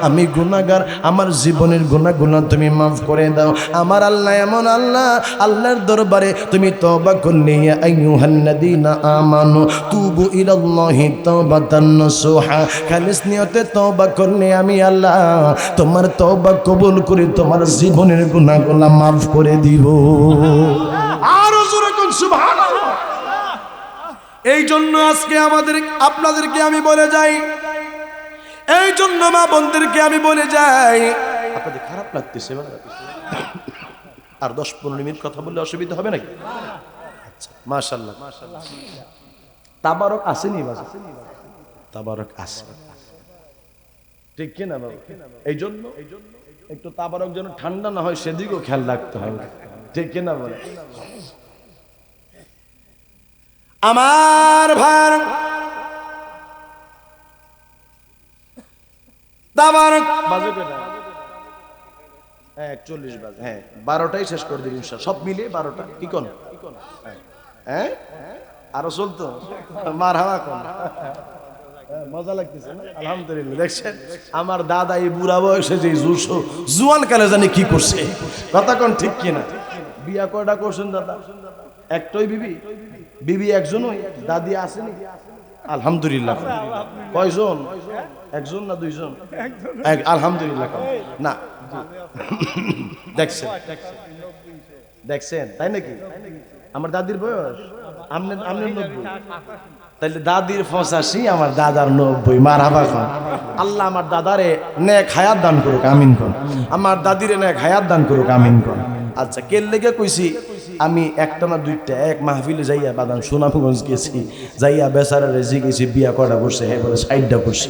আমি গুনাহগার, আমার জীবনের গুনাহগুলো তুমি মাফ করে দাও। আমার আল্লাহ এমন আল্লাহ, আল্লাহর দরবারে তুমি তওবা করলে ইয়া আইয়ুহান্নাযীনা আমানু তুবু ইলাল্লাহি তাওবাতান নাসুহা, খালিস নিয়তে তওবা করলে আমি আল্লাহ তোমার তওবা কবুল করে তোমার জীবনের গুনাহগুলো মাফ করে দিব। আরো জোরে কোন সুবহানাল্লাহ। এই জন্য আজকে আপনাদেরকে আমি বলে যাই, এই জন্য মা বোনদেরকে আমি বলে যাই, আপনাদের খারাপ লাগতেছে আর 10-15 মিনিট কথা বললে অসুবিধা হবে নাকি? আচ্ছা মাশাআল্লাহ, তাবারক আসেনি বাবা, তাবারক আসে, ঠিক কিনা বাবা? এই জন্য একটু তাবারক যেন ঠান্ডা না হয় সেদিকেও খেয়াল রাখতে হবে, ঠিক কিনা বলে? আমার ভার তাবারক বাজে কয়টা? 41 বাজে। হ্যাঁ 12টাই শেষ করে দিন ইনশাআল্লাহ, সব মিলে 12টা। কি কোন? হ্যাঁ আরো চলতো মারহাবা কোন? মজা লাগতেছে না? আলহামদুলিল্লাহ। দেখছেন আমার দাদা এই বুড়া বয়সে যে জুয়ান কালে জানি কি করছে, কথা কোন ঠিক কিনা? বিয়া কয়টা করছেন দাদা? একটাই বিবি? বিবি একজনই? দাদি আসেনি? আলহামদুলিল্লাহ। কয়জন? একজন না দুইজন? আলহামদুলিল্লাহ। না দেখছেন, দেখছেন তাই নাকি? আমার দাদির বয়স আপনার 90, তাইলে দাদির 85, আমার দাদার 90। মারহাবা খান। আল্লাহ আমার দাদারে নেক হায়াত দান করুক, আমিন কোন। আমার দাদিরে নেক হায়াত দান করুক, আমিন কোন। আচ্ছা কে লেগে কইছি আমি একটা না দুইটা এক মাহফিলে যাইয়া বাদান সুনামগঞ্জ গেছি, যাইয়া বেচারা রেজি গেছি বিয়া করা করছে, হ্যাঁ বলে 60টা করছে।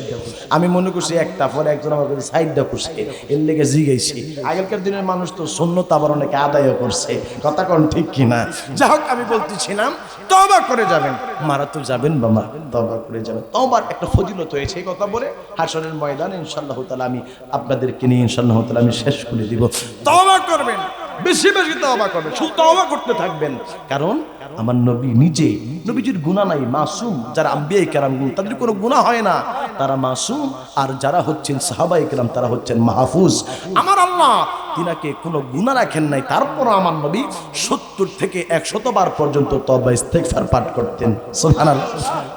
আমি মনে করছি একটা, পরে একজন আমার কাছে 60টা করছে, এর লেগে জিগাইছি। আগেরকার দিনের মানুষ তো সুন্নত আবার অনেকে আদায়ও করছে, কথা কোন ঠিক কিনা? যাই হোক আমি বলতেছিলাম তওবা করে যাবেন, মারা তো যাবেন বাবা, তওবা করে যাবেন। তওবার একটা ফজিলত হয়েছে, এই কথা বলে হাশরের ময়দানে ইনশাআল্লাহ তাআলা আমি আপনাদেরকে নিয়ে ইনশাআল্লাহ তাআলা আমি শেষ করে দিব। তওবা করবেন, বেশি বেশি তওবা করবেন, শুধু তওবা করতে থাকবেন। কারণ আমার নবী নিজে, নবীজির গুনাহ নাই, মাসুম। যারা আম্বিয়া কেরাম তাদের কোনো গুনাহ হয় না, তারা মাসুম। আর যারা হচ্ছেন সাহাবায়ে কেরাম তারা হচ্ছেন মাহফুজ। আমার আল্লাহ তিনাকে কোনো গুনাহ রাখেন নাই, তারপর আমার নবী 70 থেকে 100 বার পর্যন্ত তওবা ইস্তেগফার পাঠ করতেন। সুবহানাল্লাহ।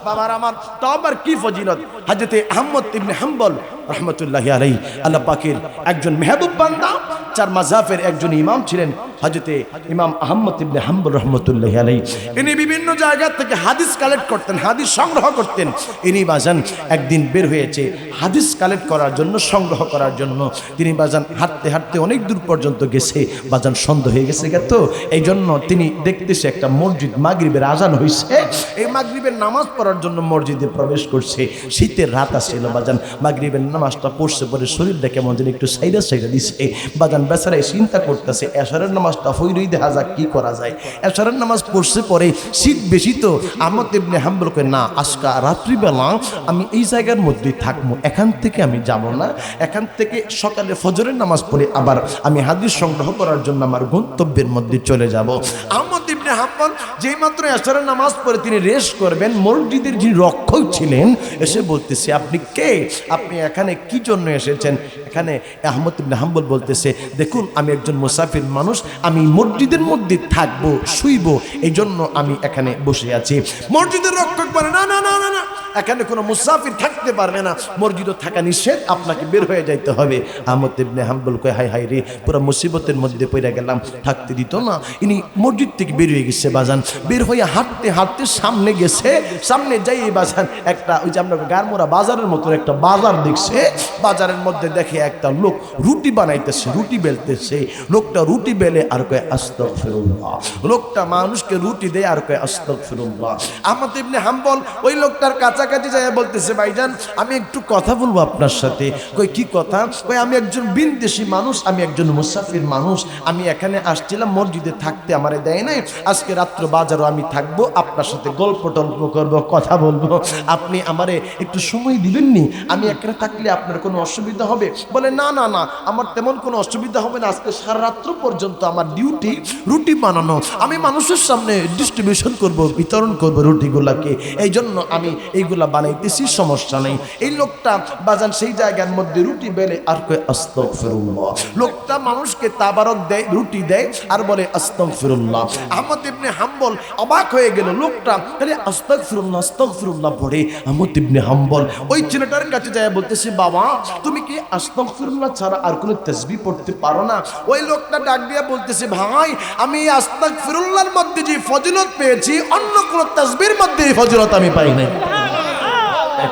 বাবার আমার তওবার কি ফজিলত! হযরতে আহমদ ইবনে হাম্বল রাহমাতুল্লাহি আলাইহি আল্লাহ পাকের একজন মেহবুব বান্দা, চার মাযহাবের একজন ইমাম ছিলেন হযরতে ইমাম আহমদ ইবনে হাম্বল রাহমাতুল্লাহি আলাইহি। ইনি বিভিন্ন জায়গা থেকে হাদিস কালেক্ট করতেন, হাদিস সংগ্রহ করতেন। ইনি বাজান একদিন বের হয়েছে হাদিস কালেক্ট করার জন্য, সংগ্রহ করার জন্য। তিনি বাজান হাঁটতে হাঁটতে অনেক দূর পর্যন্ত গেছে, বাজান সন্ধ্যা হয়ে গেছে তো এই জন্য তিনি দেখতেছে একটা মসজিদ, মাগরিবের আজান হয়েছে, এই মাগরিবের নামাজ পড়ার জন্য মসজিদে প্রবেশ করছে। শীতের রাত আসছিল বাজান, মাগরিবের নামাজ
নামাজটা পড়ছে পরে শরীরটা কেমন যেন একটু সাইডা দিছে বাজান বেচারাই চিন্তা করতেছে এশারের নামাজটা হইরই দেখা যাক কি করা যায়। এশারের নামাজ পড়ছে পরে শীত বেশি তো আহমদ ইবনে হাম্বল কয় না আজকে রাত্রিবেলা আমি এই জায়গার মধ্যেই থাকবো, এখান থেকে আমি যাব না, এখান থেকে সকালে ফজরের নামাজ পড়ে আবার আমি হাদিস সংগ্রহ করার জন্য আমার গন্তব্যের মধ্যে চলে যাব। আহমদ ইবনে হাম্বল যেই মাত্র এশারের নামাজ পড়ে তিনি রেস্ট করবেন, মসজিদের যিনি রক্ষক ছিলেন এসে বলতেছে আপনি কে, আপনি এখানে কি জন্য এসেছেন? এখানে আহমদ ইবনে হাম্বল বলতেছে দেখুন আমি একজন মুসাফির মানুষ, আমি মসজিদের মধ্যে থাকবো শুইবো, এই জন্য আমি এখানে বসে আছি। মসজিদের রক্ষক বলে না না না না না, এখানে কোনো মুসাফির থাকতে পারবে না, মসজিদে থাকা নিষেধ, আপনাকে বের হয়ে যাইতে হবে। আহমদ ইবনে হাম্বল কয় হাই হাই রে, পুরো মুসিবতের মধ্যে পড়ে গেলাম, থাকতে দিত না। ইনি মসজিদ থেকে বের হয়ে গেছে বাজান, বের হয়ে হাঁটতে হাঁটতে সামনে গেছে, সামনে যাই বাজান একটা ওই যে আমরা গারমোরা বাজারের মতো একটা বাজার দেখছে, বাজারের মধ্যে দেখে একটা লোক রুটি বানাইতেছে, রুটি বেলতেছে, লোকটা রুটি বেলে আর কয় আস্তাগফিরুল্লাহ, লোকটা মানুষকে রুটি দেয় আর কয় আস্তাগফিরুল্লাহ। আহমদ ইবনে হাম্বল ওই লোকটার কাছাকাছি যায় বলতেছে ভাইজান আমি একটু কথা বলবো আপনার সাথে। কই কি কথা? কই আমি একজন বিনদেশি মানুষ, আমি একজন মুসাফির মানুষ, আমি এখানে আসছিলাম মসজিদে থাকতে, আমারে দেয় নাই, আজকে রাত্র বাজারও আমি থাকবো, আপনার সাথে গল্প টল্প করবো, কথা বলবো, আপনি আমারে একটু সময় দিবেননি? আমি এখানে থাকলে আপনার কোনো অসুবিধা হবে? বলে না না না, আমার তেমন কোনো অসুবিধা হবে না, আজকে সারা রাত্র পর্যন্ত আমার ডিউটি রুটি বানানো, আমি মানুষের সামনে ডিস্ট্রিবিউশন করব, বিতরণ করব রুটিগুলাকে, এই জন্য আমি এইগুলা বানাইতেছি, সমস্যা নেই। এই লোকটা বাজান সেই জায়গার মধ্যে রুটি বেলে আর কয় আস্তাগফিরুল্লাহ, লোকটা মানুষকে তাবারক দেয়, রুটি দেয় আর বলে আস্তাগফিরুল্লাহ। আহমদ ইবনে হাম্বল অবাক হয়ে গেল, লোকটা তাহলে আস্তাগফিরুল্লাহ আস্তাগফিরুল্লাহ পড়ে। আহমদ ইবনে হাম্বল ওই ছেলেটার কাছে যায় বলতেছে বাবা তুমি কি আস্তাগফিরুল্লাহ ছাড়া আর কোনো তাসবিহ পড়তে পারো না? ওই লোকটা ডাক দিয়ে বলতেছে ভাই আমি আস্তাগফিরুল্লাহর মধ্যে যে ফজিলত পেয়েছি অন্য কোনো তাসবিহর মধ্যে এই ফজিলত আমি পাই নাই।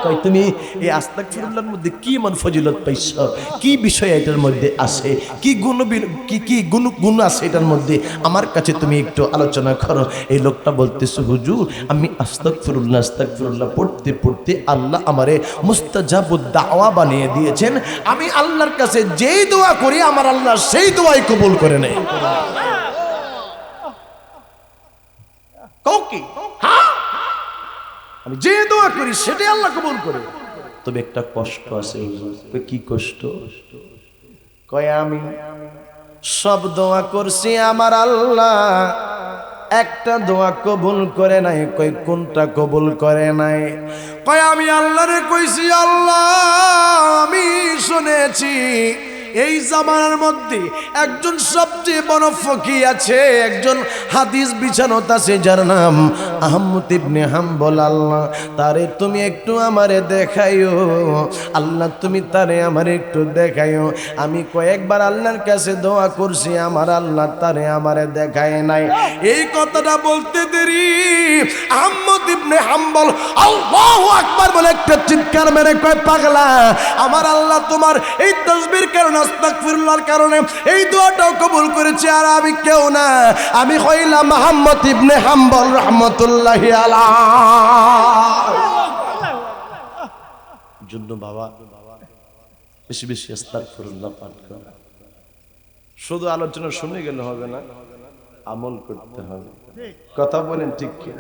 কই তুমি এই আস্তাগফিরুল্লাহর মধ্যে কি এমন ফজিলত পাইছো, কি বিষয় এটার মধ্যে আছে, কি গুণ আছে এটার মধ্যে, আমার কাছে তুমি একটু আলোচনা করো। এই লোকটা বলতেছে হুজুর আমি আস্তাগফিরুল্লাহ পড়তে পড়তে আল্লাহ আমারে মুস্তাজাবুদ দাওয়া বানিয়ে দিয়েছেন, আমি আল্লাহর কাছে যেই দোয়া করি আমার আল্লাহ সেই দোয়াই কবুল করে নেয়। কি হ্যাঁ আমি যে দোয়া করি সেটাই আল্লাহ কবুল করে, তবে একটা কষ্ট আছে। কি কষ্ট? কয় আমি সব দোয়া করছি আমার আল্লাহ একটা দোয়া কবুল করে নাই। কই কোনটা কবুল করে নাই? কয় আমি আল্লাহরে কইছি আল্লাহ আমি শুনেছি এই জামানার মধ্যে একজন সবচেয়ে বড় ফকিহ আছে, একজন হাদিস বিছানত আছে যার নাম আহমদ ইবনে হাম্বল, আল্লাহ তারে তুমি একটু আমারে দেখাইও, আল্লাহ তুমি তারে আমারে একটু দেখাইও। আমি কয়েকবার আল্লাহর কাছে দোয়া করছি আমার আল্লাহ তারে আমারে দেখায় নাই। এই কথাটা বলতে দেরি আহমদ ইবনে হাম্বল আল্লাহু আকবার বলে একটা চিৎকার মেরে কয় পাগলা আমার আল্লাহ তোমার এই তাসবিহর কারণে আস্তাগফিরুল্লাহর কারণে এই দোয়াটাও কবুল করেছে, আর আমি কেউ না, আমি হইলাম আহমদ ইবনে হাম্বল রাহমাতুল্লাহি আলাইহি। জন্য বাবা বেশি বেশি আস্তাগফিরুল্লাহ পাঠ করো। শুধু আলোচনা শুনে গেলে হবে না, আমল করতে হবে। কথা বলেন ঠিক কি?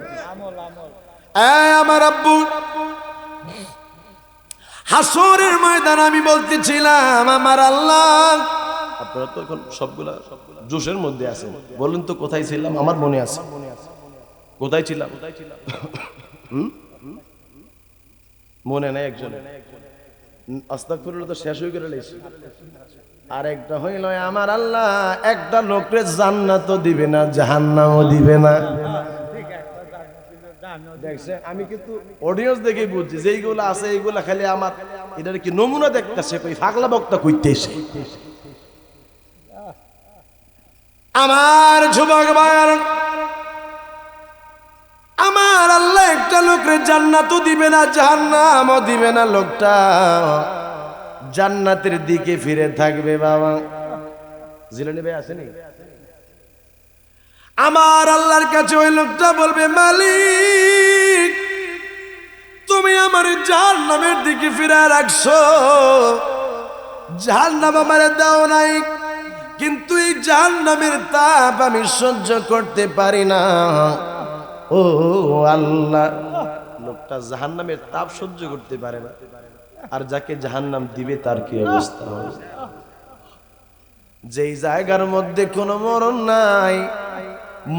আমার আব্বু হাসরের ময়দান আমি বলতেছিলাম আমার আল্লাহ, আপনারা তো এখন সবগুলা জোশের মধ্যে আছেন, বলুন তো কোথায় ছিলাম? আমার মনে আছে কোথায় ছিলাম, মনে নাই একজন। আস্তাগফিরুল্লাহ তো শেষ হয়ে গেল, আর একটা হইল আমার আল্লাহ একটা লোকরে জান্নাতও দিবে না জাহান্নামও দিবে না। দেখছে আমি কিন্তু অডিয়েন্স দেখে বুঝছি যে এইগুলো আছে এইগুলা খালি আমার এটার কি নমুনা দেখতেছে, কই পাগলা বক্তা কইতেছে। আমার যুবক ভাইয়ার আমার আল্লাহ একটা লোকরে জান্নাতও দিবে না জাহান্নামও দিবে না, লোকটা জান্নাতের দিকে ফিরে থাকবে। বাবা জিলানী ভাই আসেনি? আমার আল্লাহর কাছে ওই লোকটা বলবে মালিক তুমি
তুমি আমার জাহান্নামের দিকে ফিরে রাখছো, জাহান্নাম আমার দাও নাই, কিন্তু এই জাহান্নামের তাপ আমি সহ্য করতে পারি না। ও আল্লাহ, লোকটা জাহান্নামের তাপ সহ্য করতে পারে না, আর যাকে জাহান্নাম দিবে তার কি অবস্থা হবে? যেই জায়গার মধ্যে কোনো মরণ নাই,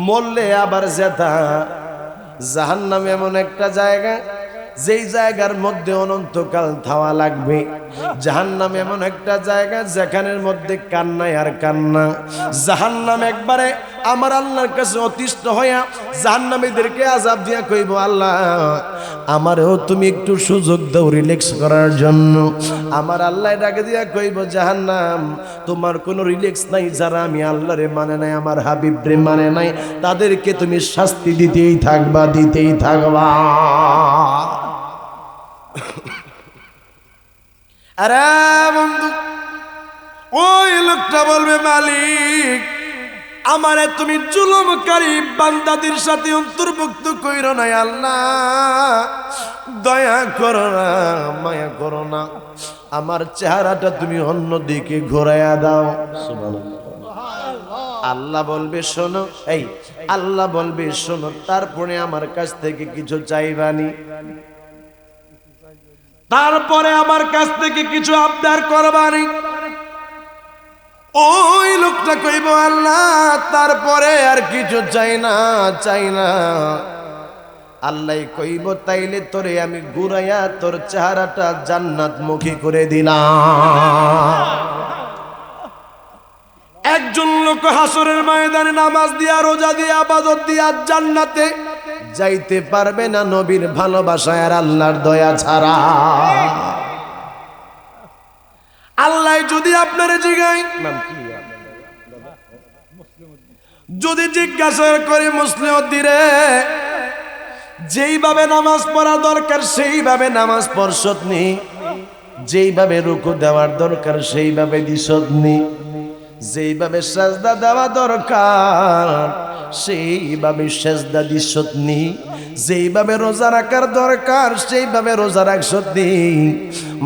মরলে আবার জেতা। জাহান্নাম এমন একটা জায়গা, যেই জায়গার মধ্যে অনন্তকাল থাওয়া লাগবে। জাহান্নাম এমন একটা জায়গা যেখানের মধ্যে কান্নায় আর কান্না। জাহান্নাম একবারে আমার আল্লাহর কাছে অতিষ্ঠ হইয়া জাহান্নামীদেরকে আযাব দিয়া কইব, আল্লাহ আমারও তুমি একটু সুযোগ দাও রিল্যাক্স করার জন্য। আমার আল্লাহ ডাকে দিয়া কইব, জাহান্নাম তোমার কোনো রিল্যাক্স নাই, যারা আমি আল্লাহরে মানে নাই, আমার হাবিবরে মানে নাই, তাদেরকে তুমি শাস্তি দিতেই থাকবা, দিতেই থাকবা। আরে বন্ধু, ওই লোকটা বলবে, মালিক আমারে তুমি জুলুমকারী বান্দাদের সাথে অন্তর্ভুক্ত কইরো না, আল্লাহ দয়া করো না, মায়া করো না, আমার চেহারাটা তুমি অন্যদিকে ঘোরাইয়া দাও। আল্লাহ বলবে শোনো, এই আল্লাহ বলবে শোনো, তারপরে আমার কাছ থেকে কিছু চাইবানি, তারপরে আমার কাছ থেকে কিছু আবদার করবানি। ওই লোকটা কইব, আল্লাহ তারপরে আর কিছু চাই না, চাই না। আল্লাহ কইব, তাইলে তোরে আমি ঘুরাইয়া তোর চেহারাটা জান্নাত মুখী করে দিলাম। একজন লোক হাসরের ময়দানে নামাজ দিয়া, রোজা দিয়া, ইবাদত দিয়া জান্নাতে যাইতে পারবে না নবীর ভালোবাসায় আর আল্লাহর দয়া ছাড়া। আল্লাহ যদি আপনার জিগায়, যদি জিজ্ঞাসা করে, মুসলিম দিরে যেইভাবে নামাজ পড়া দরকার সেইভাবে নামাজ পড়ছনি, যেইভাবে রুকু দেওয়ার দরকার সেইভাবে দিছনি, যেইভাবে সাজদা দেওয়া দরকার সেইভাবে সাজদা দিছনি, যেইভাবে রোজা রাখার দরকার সেইভাবে রোজা রাখছনি,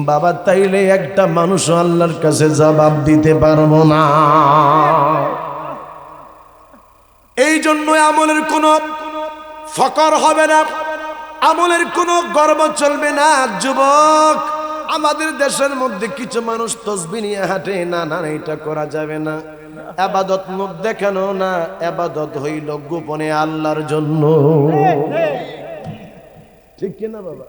বাবা তাইলে একটা মানুষ আল্লাহর কাছে জবাব দিতে পারবো না। এই জন্য আমলের কোনো ফকর হবে না, আমলের কোনো গর্ব চলবে না। যুবক, আমাদের দেশের মধ্যে কিছু মানুষ তসবিহ নিয়ে হাঁটে, না না এটা করা যাবে না। ইবাদত মুখ দেখানো না, ইবাদত হইল গোপনে আল্লাহর জন্য। ঠিক কি না বাবা?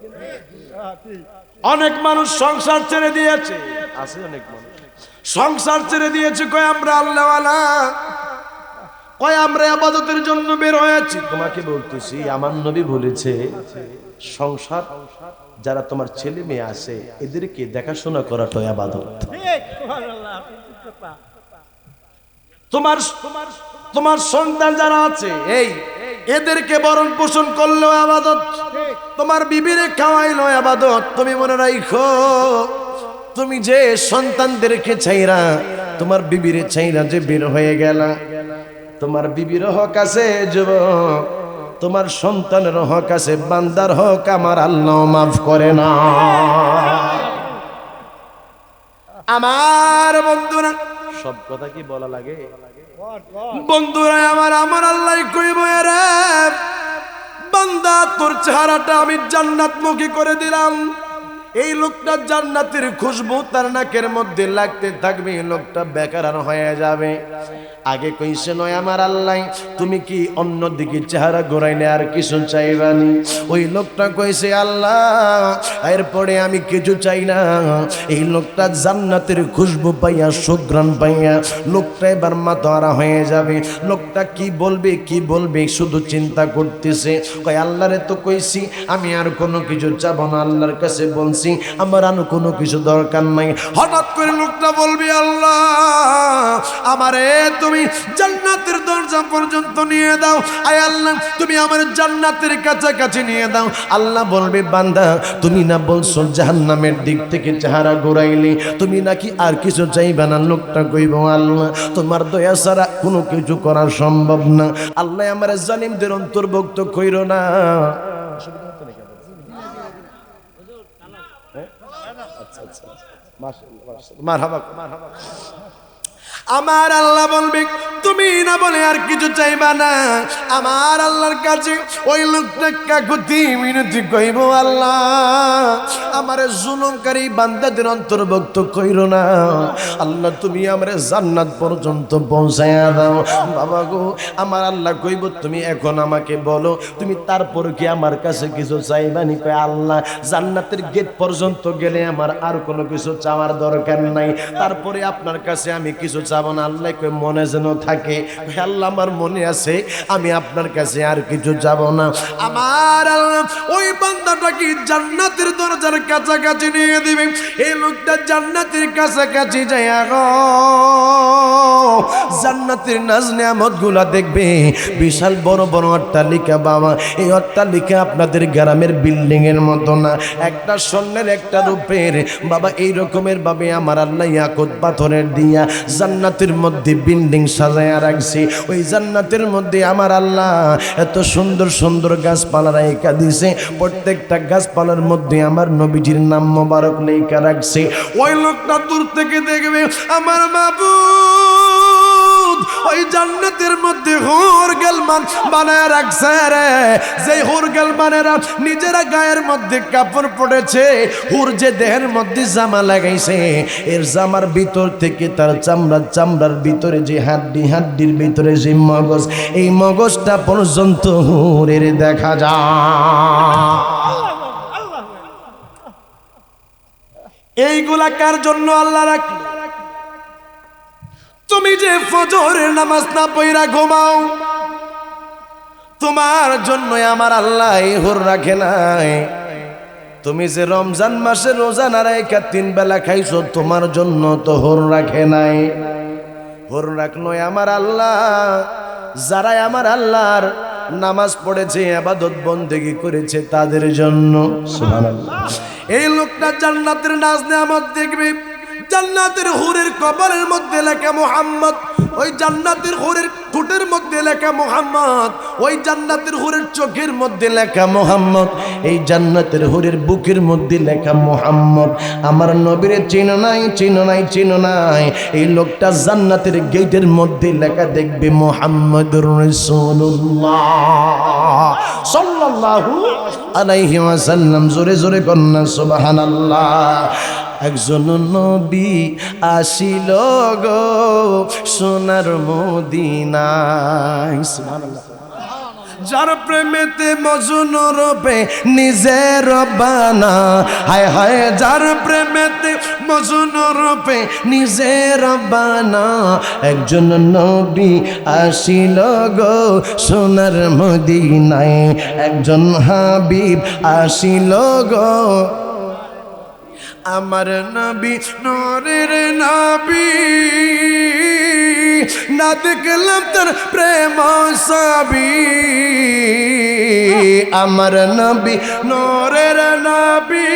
অনেক মানুষ সংসার ছেড়ে দিয়েছে, আছে অনেক মানুষ সংসার ছেড়ে দিয়েছে, কয় আমরা আল্লাহওয়ালা, কয় আমরা ইবাদতের জন্য বের হয়েছি। তোমাকে বলতেছি, আমার নবী বলেছে, সংসার যারা তোমার ছেলে মেয়ে আছে এদেরকে দেখাশোনা করাটা ইবাদত। তোমার তোমার সন্তান যারা আছে, এই এদেরকে বরণ পোষণ করলেও ইবাদত, তোমার বিবিরে খাওয়াইলো ইবাদত। তুমি মনে রাখো, তুমি যে সন্তানদেরকে ছাইরা, তোমার বিবিরে ছাইরা যে বের হয়ে গেলা, তোমার বিবির হক আছে যুবক, তোমার সন্তানের হক আছে, বান্দার হক আমার আল্লাহ মাফ করে না। আমার বন্ধুরা, সব কথা কি বলা লাগে? বন্ধুরা আমার, আমার আল্লাহ কইব, রে বান্দা তোর চেহারাটা আমি জান্নাতমুখী করে দিলাম। এই লোকটা জান্নাতের খুশবু তার নাকের মধ্যে লাগতে থাকবে, লোকটা বেকার হয়ে যাবে। আগে কইছে নয় আমার আল্লাহ, তুমি কি অন্যদিকে চেহারা ঘোরাইলে আর কিছু চাইবানি? ওই লোকটা কইছে, আল্লাহ এরপরে আমি কিছু চাই না। এই লোকটা জান্নাতের খুশবু পাইয়া, সুঘ্রাণ পাইয়া লোকটা এবার মাতোয়ারা হয়ে যাবে। লোকটা কি বলবে কি বলবে শুধু চিন্তা করতেছে। কয় আল্লাহরে তো কইছি আমি আর কোনো কিছু চাবো না, আল্লাহর কাছে বলছি আমার আর কোনো কিছু দরকার নাই। হঠাৎ করে লোকটা বলবি, আল্লাহ আমারে তুমি জান্নাতের দরজা পর্যন্ত নিয়ে দাও, আয় আল্লাহ তুমি আমার জান্নাতের কাছাকাছি নিয়ে দাও। আল্লাহ বলবে, বান্দা তুমি না বলছো জাহান্নামের দিক থেকে চেহারা ঘুরাইলে, তুমি নাকি আর কিছু চাইবে না? লোকটা কইব, আল্লাহ তোমার দয়া ছাড়া কোনো কিছু করা সম্ভব না। আল্লাহ আমার জালিমদের অন্তর্ভুক্ত কইরো না।
আচ্ছা আচ্ছা, মাশাআল্লাহ মাশাআল্লাহ, মারহাবা মারহাবা। আমার আল্লাহ বলবে তুমি না বলে আর কিছু চাইবা না। আমার আল্লাহর কাছে ওই লোকটা কাকুতি মিনতি কইব, আল্লাহ আমার জুলুমকারী বান্দাদের অন্তর্ভুক্ত কইরো না। আল্লাহ তুমি আমার জান্নাত পর্যন্ত পৌঁছায়া দাও। বাবা গো, আমার আল্লাহ কইব তুমি এখন আমাকে বলো তুমি তারপর কি আমার কাছে কিছু চাইবা নি? কয় আল্লাহ জান্নাতের গেট পর্যন্ত গেলে আমার আর কোনো কিছু চাওয়ার দরকার নাই, তারপরে আপনার কাছে আমি কিছু চাবো না। আল্লাহ কই মনে যেন থাকে। আল্লাহ আমার মনে আছে, আমি আপনার কাছে আর কিছু যাব না। আমার আল্লাহ ওই বান্দাটাকে জান্নাতের দরজার কাছাকাছি নিয়ে দিবে। এই লোকটা জান্নাতের কাছাকাছি যায় গো, জান্নাতের নাজ নিয়ামত গুলা দেখবে। বিশাল বড় বড় অট্টালিকা বাবা, এই অট্টালিকা আপনাদের গ্রামের বিল্ডিং এর মতো না, একটা স্বর্ণের একটা রূপের বাবা। এই রকমের ভাবে আমার আল্লাহ ইয়াকুত পাথরের দিয়া জান্নাতের মধ্যে বিল্ডিং সাজায়া রাখছে। ওই জান্নাতের মধ্যে আমার আল্লাহ এত সুন্দর সুন্দর গাছপালা রেখা দিছে, প্রত্যেকটা গাছপালার মধ্যে আমার নবীজির নাম মোবারক লেখা রাখছে। ওই লোকটা দূর থেকে দেখবে আমার মাবুদ ওই জান্নাতের মধ্যে হুর গেলমান বানায় রাখছে রে। যে হুর গেলমানেরা নিজেরা গায়ের মধ্যে কাপড় পড়েছে, হুর যে দেহের মধ্যে জামা লাগাইছে, এর জামার ভিতর থেকে তার চামড়ার ভিতরে যে হাড্ডির ভিতরে যে মগজ, এই মগজটা পর্যন্ত হুরের দেখা যায়। এইগুলা কার জন্য আল্লাহ রাখলো? তুমি যে ফজরের নামাজ না পড়া ঘুমাও, তোমার জন্য আমার আল্লাহ এই হুর রাখে নাই। তুমি যে রমজান মাসে রোজা না রাখা 3 বেলা খাইছো, তোমার জন্য তো হুর রাখে নাই। হুর রাখলো আমার আল্লাহ যারা আমার আল্লাহর নামাজ পড়েছে, ইবাদত বন্দেগী করেছে, তাদের জন্য। সুবহানাল্লাহ। এই লোকটা জান্নাতের নাজ নিয়ামত দেখবে। জান্নাতের হুরের কবরের মধ্যে লেখা মুহাম্মদ, ওই জান্নাতের হুরের ঠোঁটের মধ্যে লেখা মুহাম্মদ, ওই জান্নাতের হুরের চোখের মধ্যে লেখা মুহাম্মদ, এই জান্নাতের হুরের বুকের মধ্যে লেখা মুহাম্মদ। আমার নবীরে চিনো নাই, চিনো নাই, চিনো নাই। এই লোকটা জান্নাতের গেটের মধ্যে লেখা দেখবে মুহাম্মদুর রাসূলুল্লাহ সাল্লাল্লাহু আলাইহি ওয়াসাল্লাম। জোরে জোরে কন্না সুবহানাল্লাহ। একজন নবী আসিল গো সোনার মদিনায়, সুবহানাল্লাহ। যার প্রেমেতে মজনু রূপে নিজের রব্বানা, হায় হায় যার প্রেমেতে মজনু রূপে নিজের রব্বানা। একজন নবী আসিল গো সোনার মদিনায়, একজন হাবিব আসিল গো। আমার নবী নূরের নবী, না দেখলাম তার প্রেম ছবি। আমার নবী নূরের নবী,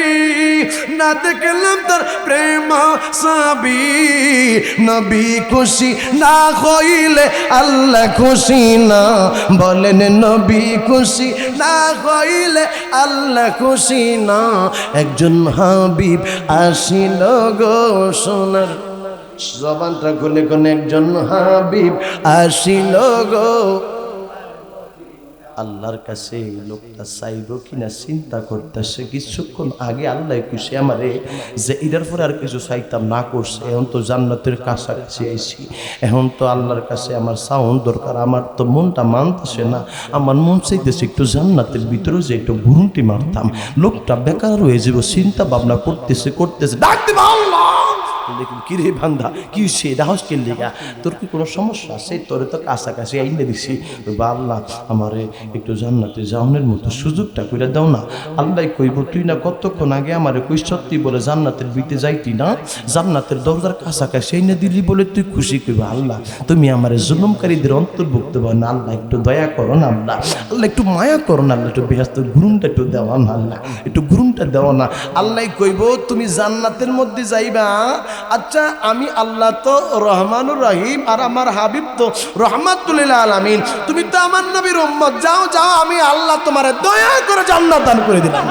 না দেখলাম তার প্রেম ছবি। নবী খুশি না হইলে আল্লাহ খুশি না, বলেন নবী খুশি না হইলে আল্লাহ খুশি না। একজন হাবিব আসিল গো সোনার, জবানটা খুলে কোন একজন হাবিব আসিল গো। আল্লাহর কাছে এই লোকটা চাইব কিনা চিন্তা করতেছে। কিছুক্ষণ আগে আল্লাহ খুশি আমারে যে এটার পরে আর কিছু চাইতাম না করছে। এখন তো জান্নাতের কাছাকাছি আইছি, এখন তো আল্লাহর কাছে আমার চাউন দরকার। আমার তো মনটা মানতেছে না, আমার মন চাইতেছে একটু জান্নাতের ভিতরে যে একটু ঘুরুন্টি মারতাম। লোকটা বেকার হয়ে যাব, চিন্তা ভাবনা করতেছে ডাক দিবা আল্লাহ। দেখুন কি রে বান্দা, কি সে দাহস কে লিগা, তোর কি কোনো সমস্যা আছে? তোরে তো কাছাকাছি আইনে দিছি, বা আল্লাহ আমারে একটু জান্নাতে যাওয়ানোর মতো সুযোগটা করে দাও না। আল্লাহ কইব তুই না কতক্ষণ আগে আমারে কই সত্যি বলে জান্নাতের ভিতরে যাইতি না, জান্নাতের দরজার কাছাকাছি আইনে দিলি বলে তুই খুশি। কইব আল্লাহ তুমি আমারে জুলুমকারীদের অন্তর্ভুক্ত বানা, আল্লাহ একটু দয়া করো না, আল্লাহ আল্লাহ একটু মায়া করো না, আল্লাহ একটু বেহেশতের গুরুমটা একটু দেওয়া না, আল্লাহ একটু গুরুমটা দেওয়া না। আল্লাহ কইব তুমি জান্নাতের মধ্যে যাইবা, আচ্ছা আমি আল্লাহ তো রহমানুর রহিম, আর আমার হাবিব তো রহমাতুল লিল আলামিন, তুমি তো আমার নবীর উম্মত, যাও যাও আমি আল্লাহ তোমারে দয়া করে জান্নাত দান করে দিলাম।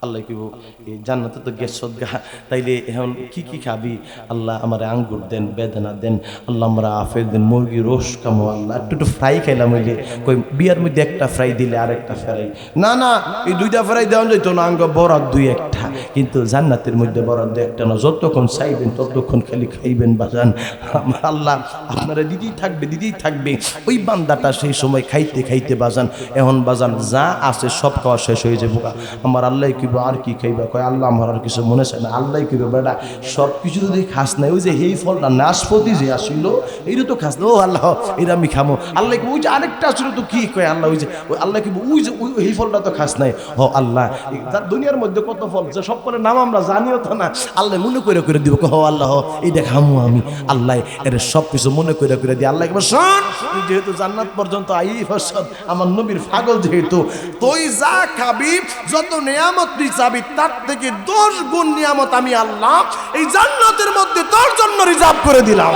আল্লাহ কইব এই জান্নাতে তো গেছ গা, তাইলে এখন কি খাবি? আল্লাহ আমার আঙ্গুর দেন, বেদানা দেন, আল্লাহ আমরা আপেল দেন, মুরগি রোস কামো, আল্লাহ একটু ফ্রাই খাইলাম। হইলে কই বিয়ার মধ্যে একটা ফ্রাই দিলে আরেকটা ফ্রাই, না না এই দুইটা ফ্রাই দেওয়া যেত না, আঙ্গ বরাদ দুই একটা, কিন্তু জান্নাতের মধ্যে বরাদ দুই একটা না, যতক্ষণ চাইবেন ততক্ষণ খালি খাইবেন বাজান। আমার আল্লাহ আপনারা দিতেই থাকবে। ওই বান্দাটা সেই সময় খাইতে খাইতে বাজান, এখন বাজান যা আছে সব খাওয়া শেষ হয়ে যাবো। আমার আল্লাহ কিবা আর কি খাইবা? কয় আল্লাহ আমার আর কিছু মনে চায় না। আল্লাহ কিবা বেটা সব কিছু যদি খাস নাই, ওই যে এই ফলটা নাশপাতি যে আসিল এইটা তো খাস না, ও আল্লাহ এটা আমি খামো। আল্লাহ কি ওই যে আরেকটা আসলে তো কি কয় আল্লাহ, ওই যে ওই আল্লাহ কি ওই যে এই ফলটা তো খাস নাই। ও আল্লাহ দুনিয়ার মধ্যে কত ফল যে সব করে নাম আমরা জানিও তো না, আল্লাহ মনে করে দিব হ আল্লাহ এইটা খামো আমি। আল্লাহ এর সব কিছু মনে করে দিয়ে আল্লাহ এবার শোন, যেহেতু জান্নাত পর্যন্ত আই ফসদ আমার নবীর পাগল যেহেতু, তুই যা খাবি যত নিয়ামত তুই চাবি তার থেকে 10 গুণ নিয়ামত আমি আল্লাহ এই জান্নাতের মধ্যে তোর জন্য রিজার্ভ করে দিলাম।